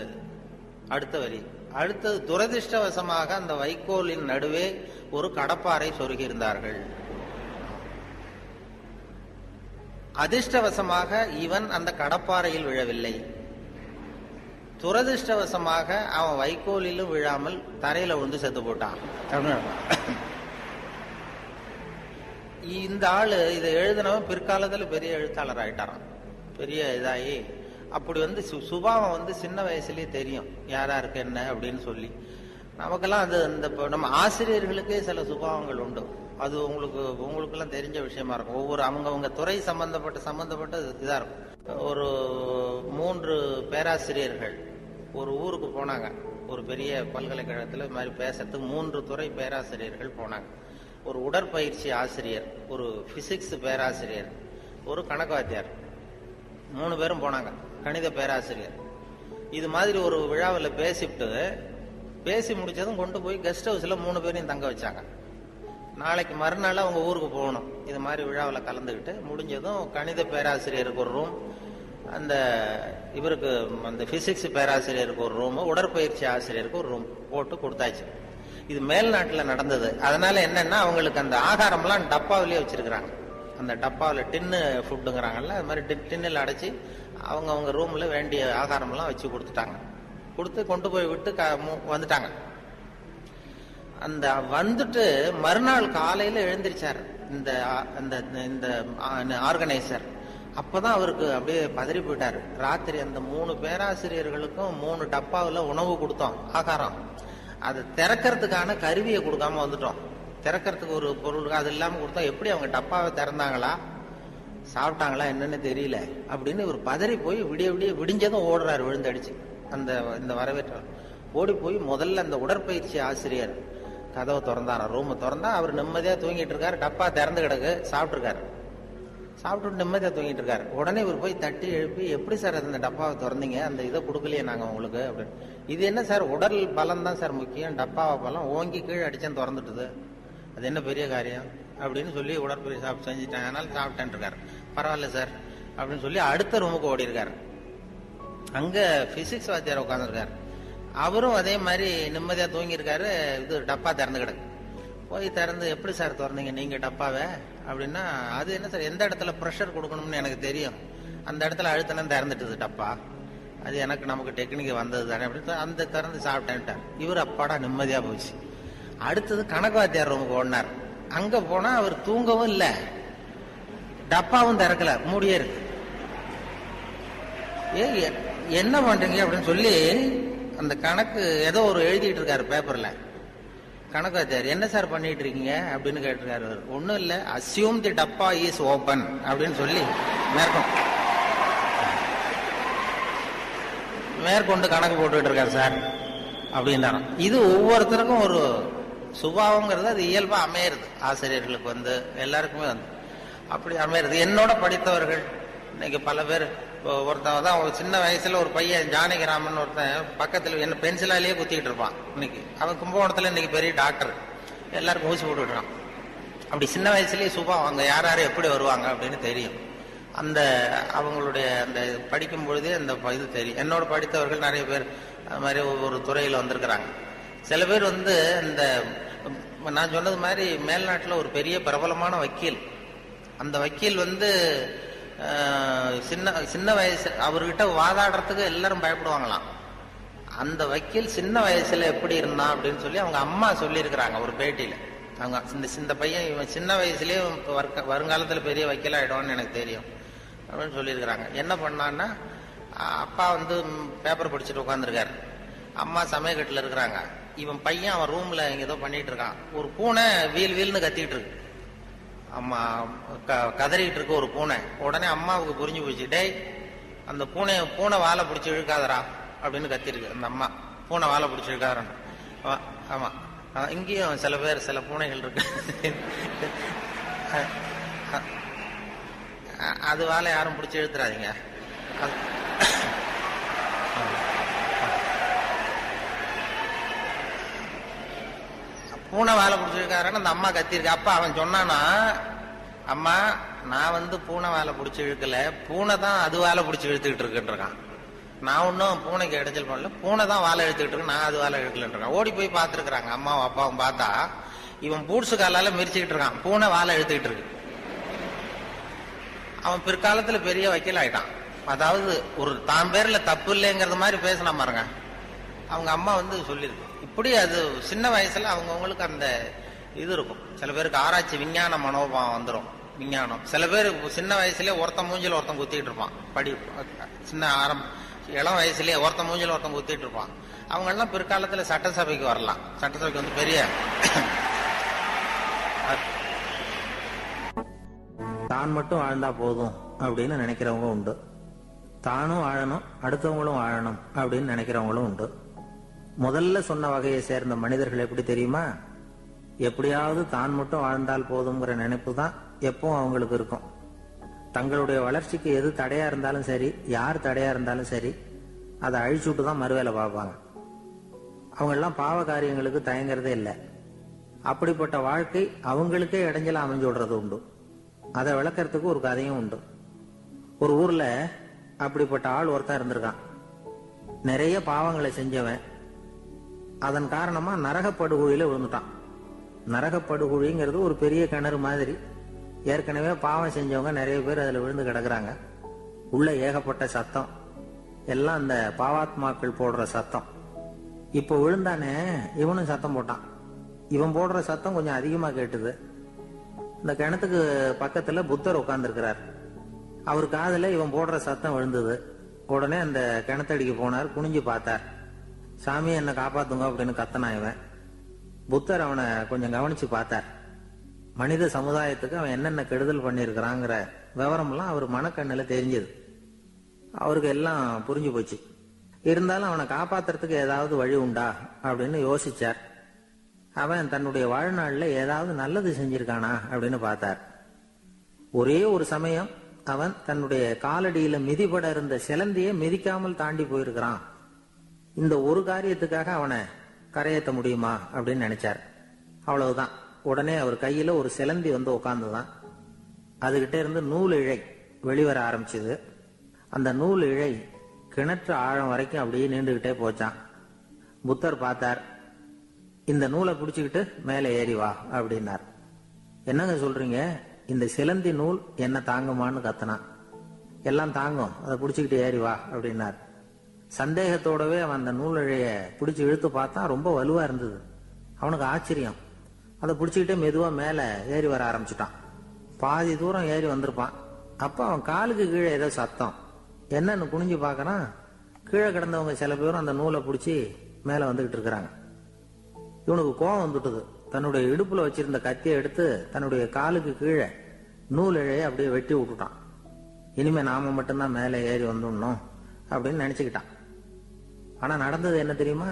அடுத்த வரி. அடுத்தது, துரதிருஷ்டவசமாக அந்த வைக்கோலின் நடுவே ஒரு கடப்பாறை சொருகியிருந்தார்கள். அதிர்ஷ்டவசமாக இவன் அந்த கடப்பாறையில் விழவில்லை. துரதிருஷ்டவசமாக அவன் வைக்கோலிலும் விழாமல் தரையில விழுந்து செத்து போட்டான். இந்த ஆளு இதை எழுதினவன் பிற்காலத்துல பெரிய எழுத்தாளர் ஆயிட்டாரான். பெரிய இதாகி அப்படி சுபாவம் சின்ன வயசுலயே தெரியும் யாராருக்கு என்ன அப்படின்னு சொல்லி. நமக்கெல்லாம் அது நம்ம ஆசிரியர்களுக்கே சில சுபாவங்கள் உண்டு. அது உங்களுக்கெல்லாம் தெரிஞ்ச விஷயமா இருக்கும். ஒவ்வொரு அவங்கவுங்க துறை சம்பந்தப்பட்ட இதா இருக்கும். ஒரு 3 பேராசிரியர்கள் ஒரு ஊருக்கு போனாங்க. ஒரு பெரிய பல்கலைக்கழகத்துல இது மாதிரி பேசுறதுக்கு 3 துறை பேராசிரியர்கள் போனாங்க. ஒரு உடற்பயிற்சி ஆசிரியர், ஒரு பிசிக்ஸ் பேராசிரியர், ஒரு கணக்கு வாத்தியார், 3 பேரும் போனாங்க. கணித பேராசிரியர் இது மாதிரி ஒரு விழாவில் பேசி முடிச்சதும் கொண்டு போய் கெஸ்ட் ஹவுஸ்ல 3 பேரையும் தங்க வச்சாங்க. நாளைக்கு மறுநாள் அவங்க ஊருக்கு போகணும். இது மாதிரி விழாவில் கலந்துக்கிட்டு முடிஞ்சதும் கணித பேராசிரியருக்கு ஒரு ரூம், இவருக்கு அந்த பிசிக்ஸ் பேராசிரியருக்கு ஒரு ரூம், உடற்பயிற்சி ஆசிரியருக்கு ஒரு ரூம் போட்டு கொடுத்தாச்சு. இது மேல்நாட்டில் நடந்தது. அதனால என்னன்னா அவங்களுக்கு அந்த ஆகாரம்லாம் டப்பாவிலேயே வச்சிருக்கிறாங்க. அந்த டப்பாவில் டின்னு ஃபுட்டுங்கிறாங்கல்ல, அது மாதிரி டின்னில் அடைச்சி அவங்க ரூம்ல வேண்டிய ஆகாரம்லாம் வச்சு கொடுத்து கொண்டு போய் விட்டு வந்துட்டாங்க. அந்த வந்துட்டு மறுநாள் காலையில எழுந்திருச்சார் இந்த ஆர்கனைசர். அப்பதான் அவருக்கு அப்படியே பதறி போயிட்டாரு. ராத்திரி அந்த 3 பேராசிரியர்களுக்கும் 3 டப்பாவில் உணவு கொடுத்தோம், ஆகாரம். அதை திறக்கிறதுக்கான கருவியை கொடுக்காம வந்துட்டோம். திறக்கிறதுக்கு ஒரு பொருள் அது இல்லாம கொடுத்தோம். எப்படி அவங்க டப்பாவை திறந்தாங்களா சாப்பிட்டாங்களா என்னன்னு தெரியல அப்படின்னு இவர் பதறி போய் விடிஞ்சதும் ஓடுறாரு விழுந்தடிச்சு. இந்த வரவேற்றார் ஓடி போய் முதல்ல அந்த உடற்பயிற்சி ஆசிரியர் கதவை திறந்தாரா, ரூமை திறந்தா அவர் நிம்மதியா தூங்கிட்டு இருக்காரு. டப்பா திறந்து கிடக்கு, சாப்பிட்டு நிம்மதியா தூங்கிட்டு இருக்காரு. உடனே இவர் போய் தட்டி எழுப்பி, எப்படி சார் அந்த டப்பாவை திறந்தீங்க, அந்த இதை கொடுக்கலையே நாங்க உங்களுக்கு அப்படின்னு. இது என்ன சார், உடல் பலம் தான் சார் முக்கியம், டப்பாவை பலம் ஓங்கி கீழே அடிச்சேன் திறந்துட்டுது, அது என்ன பெரிய காரியம் அப்படின்னு சொல்லி உடற்பயிற்சி செஞ்சுட்டாங்க, அதனால சாப்பிட்டேன் இருக்காரு. பரவாயில்ல சார் அப்படின்னு சொல்லி அடுத்த ரூமுக்கு ஓடி இருக்காரு. அங்க பிசிக்ஸ் வாத்தியார் உட்காந்துருக்காரு. அவரும் அதே மாதிரி நிம்மதியா தூங்கி இருக்காரு. இது டப்பா திறந்து கிடக்கு. போய் திறந்து, எப்படி சார் திறந்தீங்க நீங்க டப்பாவை அப்படின்னா, அது என்ன சார், எந்த இடத்துல ப்ரெஷர் கொடுக்கணும்னு எனக்கு தெரியும், அந்த இடத்துல அழுத்தினா திறந்துட்டுது டப்பா, அது நமக்கு டெக்னிக் வந்தது தானே அப்படின்னு அந்த திறந்து சாப்பிட்டேன்ட்டார். இவர் அப்பாடா நிம்மதியா போச்சு. அடுத்தது கணக்கு வாத்தியார் ரூமுக்கு ஓடினார். அங்க போனா அவர் தூங்கவும் இல்லை, டப்பாவும் திறக்கல, மூடியே இருக்கு. என்ன பண்றீங்க அப்படின்னு சொல்லி அந்த கணக்கு ஏதோ ஒரு எழுதிட்டு இருக்காரு பேப்பர்ல. கணக்கு வாத்தியார், என்ன சார் பண்ணிட்டு இருக்கீங்க அப்படின்னு கேட்டிருக்காரு. ஒன்னும் இல்ல, அசியூம் தி டப்பா இஸ் ஓபன் அப்படின்னு சொல்லி மேற்கொண்டு கணக்கு போட்டுட்டு இருக்காரு சார் அப்படின்னா. இது ஒவ்வொருத்தருக்கும் ஒரு சுபாவங்கிறது அது இயல்பா அமையிறது. ஆசிரியர்களுக்கு எல்லாருக்குமே அப்படி அமையிறது. என்னோட படித்தவர்கள் இன்னைக்கு பல பேர், ஒருத்தன் தான் ஒரு சின்ன வயசுல ஒரு பையன் ஜானகிராமன் ஒருத்தன் பக்கத்துல என்ன பென்சிலாலேயே குத்திக்கிட்டு இருப்பான். இன்னைக்கு அவன் கும்பகோணத்துல இன்னைக்கு பெரிய டாக்டர், எல்லாருக்கும் ஊசி போட்டுக்கிட்டான். அப்படி சின்ன வயசுலயே சுபாவம், அங்க யார் எப்படி வருவாங்க அப்படின்னு தெரியும். அந்த அவங்களுடைய அந்த படிக்கும் பொழுதே அந்த இது தெரியும். என்னோட படித்தவர்கள் நிறைய பேர் அது மாதிரி ஒரு துறையில் வந்திருக்கிறாங்க. சில பேர் இந்த நான் சொன்னது மாதிரி மேல்நாட்டில் ஒரு பெரிய பிரபலமான வக்கீல். அந்த வக்கீல் சின்ன சின்ன வயசு அவர்கிட்ட வாதாடுறதுக்கு எல்லாரும் பயப்படுவாங்களாம். அந்த வக்கீல் சின்ன வயசுல எப்படி இருந்தான் அப்படின்னு சொல்லி அவங்க அம்மா சொல்லியிருக்கிறாங்க ஒரு பேட்டியில. அவங்க இந்த பையன் இவன் சின்ன வயசுலயே வருங்காலத்துல பெரிய வக்கீல் ஆயிடுவான்னு எனக்கு தெரியும் அப்படின்னு சொல்லியிருக்கிறாங்க. என்ன பண்ணான்னா, அப்பா பேப்பர் படிச்சுட்டு உட்காந்துருக்காரு, அம்மா சமயக்கட்டில் இருக்கிறாங்க. இவன் பையன் அவன் ரூம்ல ஏதோ பண்ணிட்டு இருக்கான். ஒரு பூனை வீல்னு கத்திட்டு இருக்கு. அம்மா கதறிட்டு இருக்கு ஒரு பூனை. உடனே அம்மாவுக்கு புரிஞ்சு போச்சு, டேய் அந்த பூனை வாழை பிடிச்சி இழுக்காதரா அப்படின்னு கத்திருக்கு அந்த அம்மா. பூனை வாழை பிடிச்சி இழுக்காதரான். ஆமா, இங்கேயும் சில பூனைகள் இருக்கு. அது வாழை யாரும் பிடிச்சி இழுத்துறாதீங்க. பூனை வாழை பிடிச்சிருக்காருன்னு அந்த அம்மா கத்திருக்கு. அப்பா அவன் சொன்னானா, அம்மா நான் பூனை வாழை பிடிச்சி இழுக்கல, பூனை தான் அது வாழை பிடிச்சி இழுத்துக்கிட்டு இருக்குன்றான். நான் ஒன்னும் பூனைக்கு இடைஞ்சல் பண்ணல, பூனை தான் வாழை இழுத்துக்கிட்டு இருக்கு, நான் அது வாழை இழுக்கலன்றான். ஓடி போய் பார்த்துருக்காங்க அம்மாவும் அப்பாவும். பார்த்தா இவன் பூட்ஸு காலால மிரிச்சுக்கிட்டு இருக்கான், பூனை வாழை இழுத்துக்கிட்டு இருக்கு. அவன் பிற்காலத்துல பெரிய வக்கீல் ஆயிட்டான். அதாவது ஒரு தான் பேர்ல தப்பு இல்லைங்கிறது மாதிரி பேசினா பாருங்க. அவங்க அம்மா சொல்லிருக்கு. இப்படி அது சின்ன வயசுல அவங்கவுங்களுக்கு அந்த இது இருக்கும். சில பேருக்கு ஆராய்ச்சி விஞ்ஞான மனோபாவம் வந்துடும். விஞ்ஞானம் சில பேர் சின்ன வயசுலயே ஒருத்தன் மூஞ்சில ஒருத்தன் குத்திட்டு இருப்பான். சின்ன இளம் வயசுலயே ஒருத்தன் மூஞ்சில ஒருத்தன் குத்திட்டு இருப்பான். அவங்க எல்லாம் பிற்காலத்துல சட்டசபைக்கு வரலாம். சட்டசபைக்கு பெரிய தான் மட்டும் வாழ்ந்தா போதும் அப்படின்னு நினைக்கிறவங்க உண்டு. தானும் வாழணும், அடுத்தவங்களும் வாழணும் அப்படின்னு நினைக்கிறவங்களும் உண்டு. முதல்ல சொன்ன வகையை சேர்ந்த மனிதர்கள் எப்படி தெரியுமா? எப்படியாவது தான் மட்டும் வாழ்ந்தால் போதுங்கிற நினைப்பு தான் எப்பவும் அவங்களுக்கு இருக்கும். தங்களுடைய வளர்ச்சிக்கு எது தடையா இருந்தாலும் சரி, யார் தடையா இருந்தாலும் சரி, அதை அழிச்சுட்டு தான் மறுவேலை பார்ப்பாங்க. அவங்க எல்லாம் பாவ காரியங்களுக்கு தயங்குறதே இல்லை. அப்படிப்பட்ட வாழ்க்கை அவங்களுக்கே இடைஞ்சல அமைஞ்சு விடுறது உண்டு. அதை விளக்கறதுக்கு ஒரு கதையும் உண்டு. ஒரு ஊர்ல அப்படிப்பட்ட ஆள் ஒருத்தன் இருந்திருக்கான். நிறைய பாவங்களை செஞ்சவன். அதன் காரணமா நரகப்படுகொழியில விழுந்துட்டான். நரகப்படுகொழிங்கிறது ஒரு பெரிய கிணறு மாதிரி. ஏற்கனவே பாவம் செஞ்சவங்க நிறைய பேர் அதுல விழுந்து கிடக்குறாங்க. உள்ள ஏகப்பட்ட சத்தம், எல்லாம் அந்த பாவாத்மாக்கள் போடுற சத்தம். இப்போ விழுந்தானே இவனும் சத்தம் போட்டான். இவன் போடுற சத்தம் கொஞ்சம் அதிகமா கேட்டுது. இந்த கிணத்துக்கு பக்கத்துல புத்தர் உட்கார்ந்துருக்கிறார். அவர் காதுல இவன் போடுற சத்தம் விழுந்தது. உடனே அந்த கிணத்தடிக்கு போனார். குனிஞ்சு பார்த்தார். சாமி என்ன காப்பாத்துங்க அப்படின்னு கத்தனா இவன். புத்தர் அவனை கொஞ்சம் கவனிச்சு பார்த்தார். மனித சமுதாயத்துக்கு அவன் என்னென்ன கெடுதல் பண்ணிருக்கிறாங்கிற விவரம் எல்லாம் அவர் மனக்கண்ணுல தெரிஞ்சது. அவருக்கு எல்லாம் புரிஞ்சு போச்சு. இருந்தாலும் அவனை காப்பாத்துறதுக்கு ஏதாவது வழி உண்டா அப்படின்னு யோசிச்சார். அவன் தன்னுடைய வாழ்நாள்ல ஏதாவது நல்லது செஞ்சிருக்கானா அப்படின்னு பார்த்தார். ஒரே ஒரு சமயம் அவன் தன்னுடைய காலடியில மிதிபட இருந்த சிலந்தியை மிதிக்காமல் தாண்டி போயிருக்கிறான். இந்த ஒரு காரியத்துக்காக அவனை கரையேற்ற முடியுமா அப்படின்னு நினைச்சார். அவ்வளவுதான். உடனே அவர் கையில ஒரு சிலந்தி உட்கார்ந்துதான். அதுகிட்ட இருந்து நூல் இழை வெளிவர ஆரம்பிச்சது. அந்த நூல் இழை கிணற்று ஆழம் வரைக்கும் அப்படியே நீண்டுகிட்டே போச்சான். புத்தர் பார்த்தார். இந்த நூலை பிடிச்சுக்கிட்டு மேலே ஏறி வா அப்படின்னார். என்னங்க சொல்றீங்க, இந்த சிலந்தி நூல் என்ன தாங்குமான்னு கத்தனான். எல்லாம் தாங்கும், அதை பிடிச்சுக்கிட்டு ஏறி வா அப்படின்னார். சந்தேகத்தோடவே அவன் அந்த நூல் இழைய பிடிச்சு இழுத்து பார்த்தான். ரொம்ப வலுவா இருந்தது. அவனுக்கு ஆச்சரியம். அதை பிடிச்சுக்கிட்டே மெதுவா மேல ஏறி வர ஆரம்பிச்சுட்டான். பாதி தூரம் ஏறி வந்திருப்பான். அப்ப அவன் காலுக்கு கீழே ஏதோ சத்தம். என்னன்னு குனிஞ்சு பார்க்கறான். கீழே கிடந்தவங்க சில பேரும் அந்த நூலை பிடிச்சி மேல வந்துகிட்டு இருக்கிறாங்க. இவனுக்கு கோபம் வந்துட்டுது. தன்னுடைய இடுப்புல வச்சிருந்த கத்தியை எடுத்து தன்னுடைய காலுக்கு கீழே நூல் இழையை அப்படியே வெட்டி விட்டுட்டான். இனிமே நாம மட்டும்தான் மேலே ஏறி வந்துடணும் அப்படின்னு நினைச்சுக்கிட்டான். ஆனா நடந்தது என்ன தெரியுமா?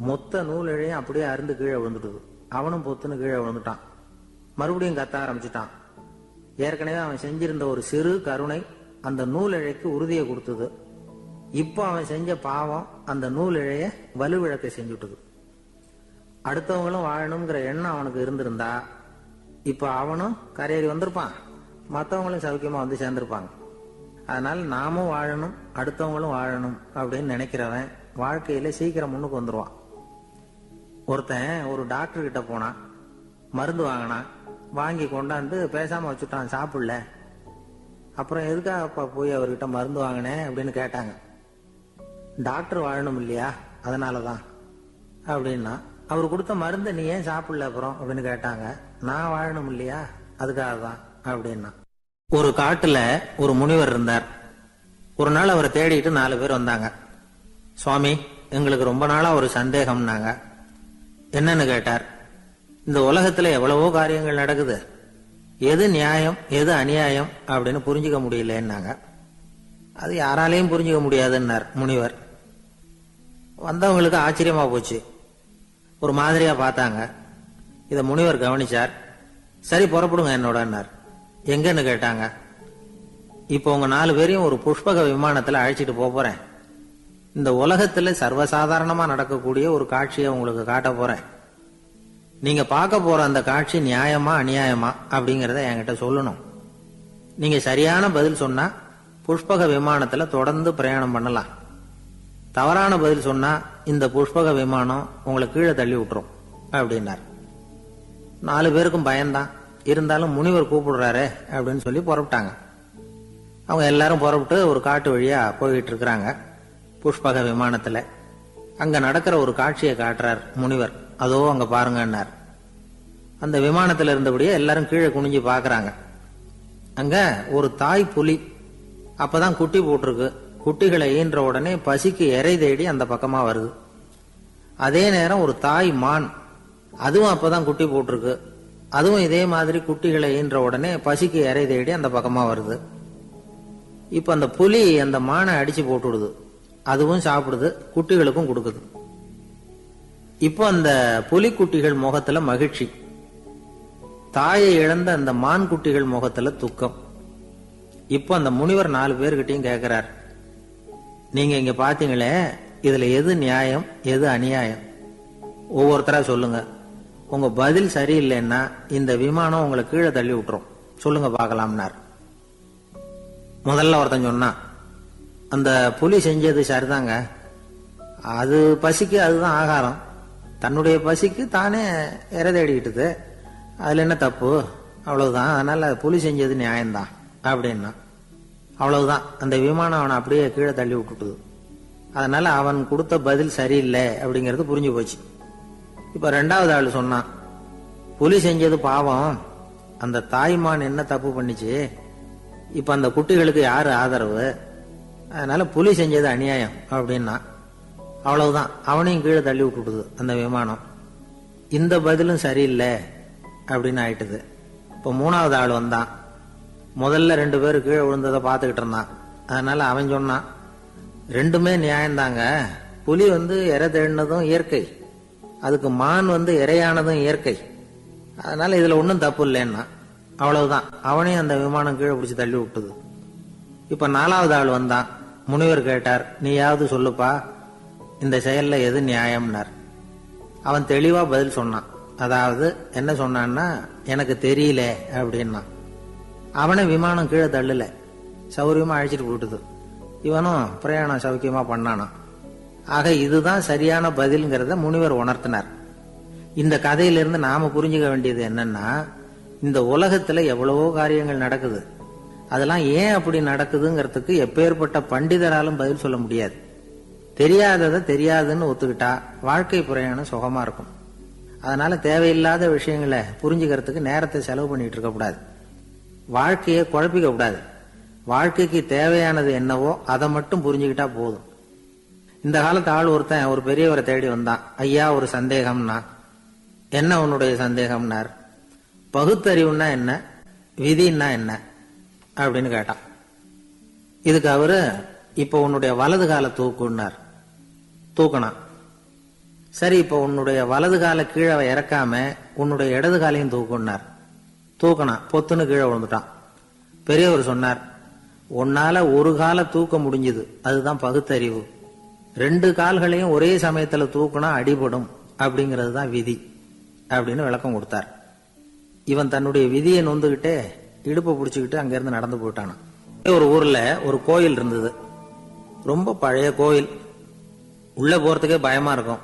மொத்த நூல் இழையும் அப்படியே அருந்து கீழே விழுந்துட்டுது. அவனும் பொத்துன்னு கீழே விழுந்துட்டான். மறுபடியும் கத்த ஆரம்பிச்சுட்டான். ஏற்கனவே அவன் செஞ்சிருந்த ஒரு சிறு கருணை அந்த நூல் இழைக்கு உறுதியை கொடுத்தது. இப்போ அவன் செஞ்ச பாவம் அந்த நூல் இழைய வலுவிழக்க செஞ்சுட்டுது. அடுத்தவங்களும் வாழணுங்கிற எண்ணம் அவனுக்கு இருந்திருந்தா இப்ப அவனும் கரையேறி வந்திருப்பான், மற்றவங்களும் சௌக்கியமா வந்து சேர்ந்திருப்பாங்க. அதனால நாமும் வாழணும், அடுத்தவங்களும் வாழணும் அப்படின்னு நினைக்கிறவன் வாழ்க்கையில சீக்கிரம் முன்னுக்கு வந்துருவான். ஒருத்தன் ஒரு டாக்டர் கிட்ட போனான், மருந்து வாங்கினான், வாங்கி கொண்டாந்து பேசாம வச்சுட்டான், சாப்பிடல. அப்புறம் எதுக்காக அப்பா போய் அவர்கிட்ட மருந்து வாங்கினேன் அப்படின்னு கேட்டாங்க. டாக்டர் வாழணும் இல்லையா, அதனாலதான் அப்படின்னா. அவர் கொடுத்த மருந்து நீ ஏன் சாப்பிடல அப்புறம் அப்படின்னு கேட்டாங்க. நான் வாழணும் இல்லையா, அதுக்காக தான் அப்படின்னா. ஒரு காட்டுல ஒரு முனிவர் இருந்தார். ஒரு நாள் அவரை தேடிட்டு 4 பேர் வந்தாங்க. சுவாமி, எங்களுக்கு ரொம்ப நாளா ஒரு சந்தேகம்னாங்க. என்னன்னு கேட்டார். இந்த உலகத்துல எவ்வளவோ காரியங்கள் நடக்குது, எது நியாயம் எது அநியாயம் அப்படின்னு புரிஞ்சுக்க முடியலன்னாங்க. அது யாராலையும் புரிஞ்சுக்க முடியாதுன்னார் முனிவர். வந்தவங்களுக்கு ஆச்சரியமா போச்சு, ஒரு மாதிரியா பார்த்தாங்க. இத முனிவர் கவனிச்சார். சரி புறப்படுங்க என்னோடன்னார். எங்கன்னு கேட்டாங்க. இப்போ உங்க 4 பேரையும் ஒரு புஷ்பக விமானத்துல அழைச்சிட்டு போறேன். இந்த உலகத்துல சர்வசாதாரணமா நடக்கக்கூடிய ஒரு காட்சியை உங்களுக்கு காட்ட போறேன். நீங்க பார்க்க போற அந்த காட்சி நியாயமா அநியாயமா அப்படிங்கறத என்கிட்ட சொல்லணும். நீங்க சரியான பதில் சொன்னா புஷ்பக விமானத்துல தொடர்ந்து பிரயாணம் பண்ணலாம். தவறான பதில் சொன்னா இந்த புஷ்பக விமானம் உங்களை கீழே தள்ளி விட்டுரும் அப்படின்னார். 4 பேருக்கும் பயம்தான், இருந்தாலும் முனிவர் கூப்பிடுறாரு அப்படின்னு சொல்லி புறப்பட்டாங்க. அவங்க எல்லாரும் புறப்பட்டு ஒரு காட்டு வழியா போயிட்டு இருக்கிறாங்க புஷ்பக விமானத்துல. அங்க நடக்கிற ஒரு காட்சியை காட்டுறார் முனிவர். அதோ அங்க பாருங்கன்னார். அந்த விமானத்துல இருந்தபடியே எல்லாரும் கீழே குனிஞ்சு பாக்குறாங்க. அங்க ஒரு தாய் புலி அப்பதான் குட்டி போட்டிருக்கு. குட்டிகளை ஈன்ற உடனே பசிக்கு இறை தேடி அந்த பக்கமா வருது. அதே நேரம் ஒரு தாய் மான், அதுவும் அப்பதான் குட்டி போட்டிருக்கு. அதுவும் இதே மாதிரி குட்டிகளை ஈன்ற உடனே பசிக்கு இறை தேடி அந்த பக்கமா வருது. இப்ப அந்த புலி அந்த மானை அடிச்சு போட்டுடுது. அதுவும் சாப்பிடுது, குட்டிகளுக்கும் கொடுக்குது. இப்போ அந்த புலிக்குட்டிகள் முகத்துல மகிழ்ச்சி, தாயை இழந்த அந்த மான் குட்டிகள் முகத்துல துக்கம். இப்போ அந்த முனிவர் 4 பேர்கிட்டையும் கேட்கிறார், நீங்க இங்க பாத்தீங்களே, இதுல எது நியாயம் எது அநியாயம், ஒவ்வொருத்தரா சொல்லுங்க. உங்க பதில் சரியில்லைன்னா இந்த விமானம் உங்களை கீழே தள்ளி விட்டுரும், சொல்லுங்க பார்க்கலாம்னார். முதல்ல ஒருத்தன் சொன்னான், அந்த புலி செஞ்சது சரிதாங்க, அது பசிக்கு அதுதான் ஆகாரம், தன்னுடைய பசிக்கு தானே இறை தேடிக்கிட்டது, அதுல என்ன தப்பு, அவ்வளவுதான், அதனால புலி செஞ்சது நியாயம்தான் அப்படின்னா. அவ்வளவுதான், அந்த விமானம் அவனை அப்படியே கீழே தள்ளி விட்டுட்டுது. அதனால அவன் கொடுத்த பதில் சரியில்லை அப்படிங்கிறது புரிஞ்சு போச்சு. இப்ப 2வது ஆள் சொன்னான், புலி செஞ்சது பாவம், அந்த தாய்மான் என்ன தப்பு பண்ணிச்சு, இப்ப அந்த குட்டிகளுக்கு யாரு ஆதரவு, அதனால புலி செஞ்சது அநியாயம் அப்படின்னா. அவ்வளவுதான், அவனையும் கீழே தள்ளி விட்டுடுது அந்த விமானம். இந்த பதிலும் சரியில்லை அப்படின்னு ஆயிட்டுது. இப்ப 3வது ஆள் வந்தான். முதல்ல 2 பேர் கீழே விழுந்ததை பார்த்துக்கிட்டு இருந்தான். அதனால அவன் சொன்னான், ரெண்டுமே நியாயம்தாங்க, புலி இறை தேடினதும் இயற்கை, அதுக்கு மான் இறையானதும் இயற்கை, அதனால இதுல ஒன்றும் தப்பு இல்லைன்னா. அவ்வளவுதான், அவனையும் அந்த விமானம் கீழே பிடிச்சி தள்ளி விட்டுது. இப்ப 4வது ஆள் வந்தான். முனிவர் கேட்டார், நீயாவது சொல்லுப்பா, இந்த செயல்ல எது நியாயம்னார். அவன் தெளிவா பதில் சொன்னான். அதாவது என்ன சொன்னான்னா, எனக்கு தெரியல அப்படின்னா. அவனை விமானம் கீழே தள்ளல, சௌரியமா அழைச்சிட்டு போட்டுது. இவனும் பிரயாணம் சௌக்கியமா பண்ணானா. ஆக இதுதான் சரியான பதில்ங்கிறத முனிவர் உணர்த்தினார். இந்த கதையிலிருந்து நாம புரிஞ்சுக்க வேண்டியது என்னன்னா, இந்த உலகத்துல எவ்வளவோ காரியங்கள் நடக்குது, அதெல்லாம் ஏன் அப்படி நடக்குதுங்கிறதுக்கு எப்பேற்பட்ட பண்டிதராலும் பதில் சொல்ல முடியாது. தெரியாததை தெரியாதுன்னு ஒத்துக்கிட்டா வாழ்க்கை பிரயாணம் சுகமா இருக்கும். அதனால தேவையில்லாத விஷயங்களை புரிஞ்சுக்கிறதுக்கு நேரத்தை செலவு பண்ணிட்டு இருக்க கூடாது, வாழ்க்கையை குழப்பிக்க கூடாது. வாழ்க்கைக்கு தேவையானது என்னவோ அதை மட்டும் புரிஞ்சுக்கிட்டா போதும். இந்த காலத்து ஆள் ஒருத்தன் ஒரு பெரியவரை தேடி வந்தான். ஐயா, ஒரு சந்தேகம்னா. என்ன உன்னுடைய சந்தேகம்னார். பகுத்தறிவுன்னா என்ன, விதின்னா என்ன அப்படின்னு கேட்டான். இதுக்கு அவரு, இப்ப உன்னுடைய வலது கால தூக்குன்னார். தூக்கணும். சரி, இப்ப உன்னுடைய வலது கால கீழே இறக்காம உன்னுடைய இடது காலையும் தூக்குன்னார். தூக்கணும். பொத்துன்னு கீழே விழுந்துட்டான். பெரியவர் சொன்னார், உன்னால ஒரு காலை தூக்க முடிஞ்சது, அதுதான் பகுத்தறிவு. 2 கால்களையும் ஒரே சமயத்துல தூக்குனா அடிபடும், அப்படிங்கிறது தான் விதி அப்படின்னு விளக்கம் கொடுத்தார். இவன் தன்னுடைய விதியை நொந்துகிட்டே இடுப்பை பிடிச்சுக்கிட்டு அங்கிருந்து நடந்து போயிட்டானான். ஒரு ஊர்ல ஒரு கோயில் இருந்தது. ரொம்ப பழைய கோயில். உள்ள போறதுக்கே பயமா இருக்கும்.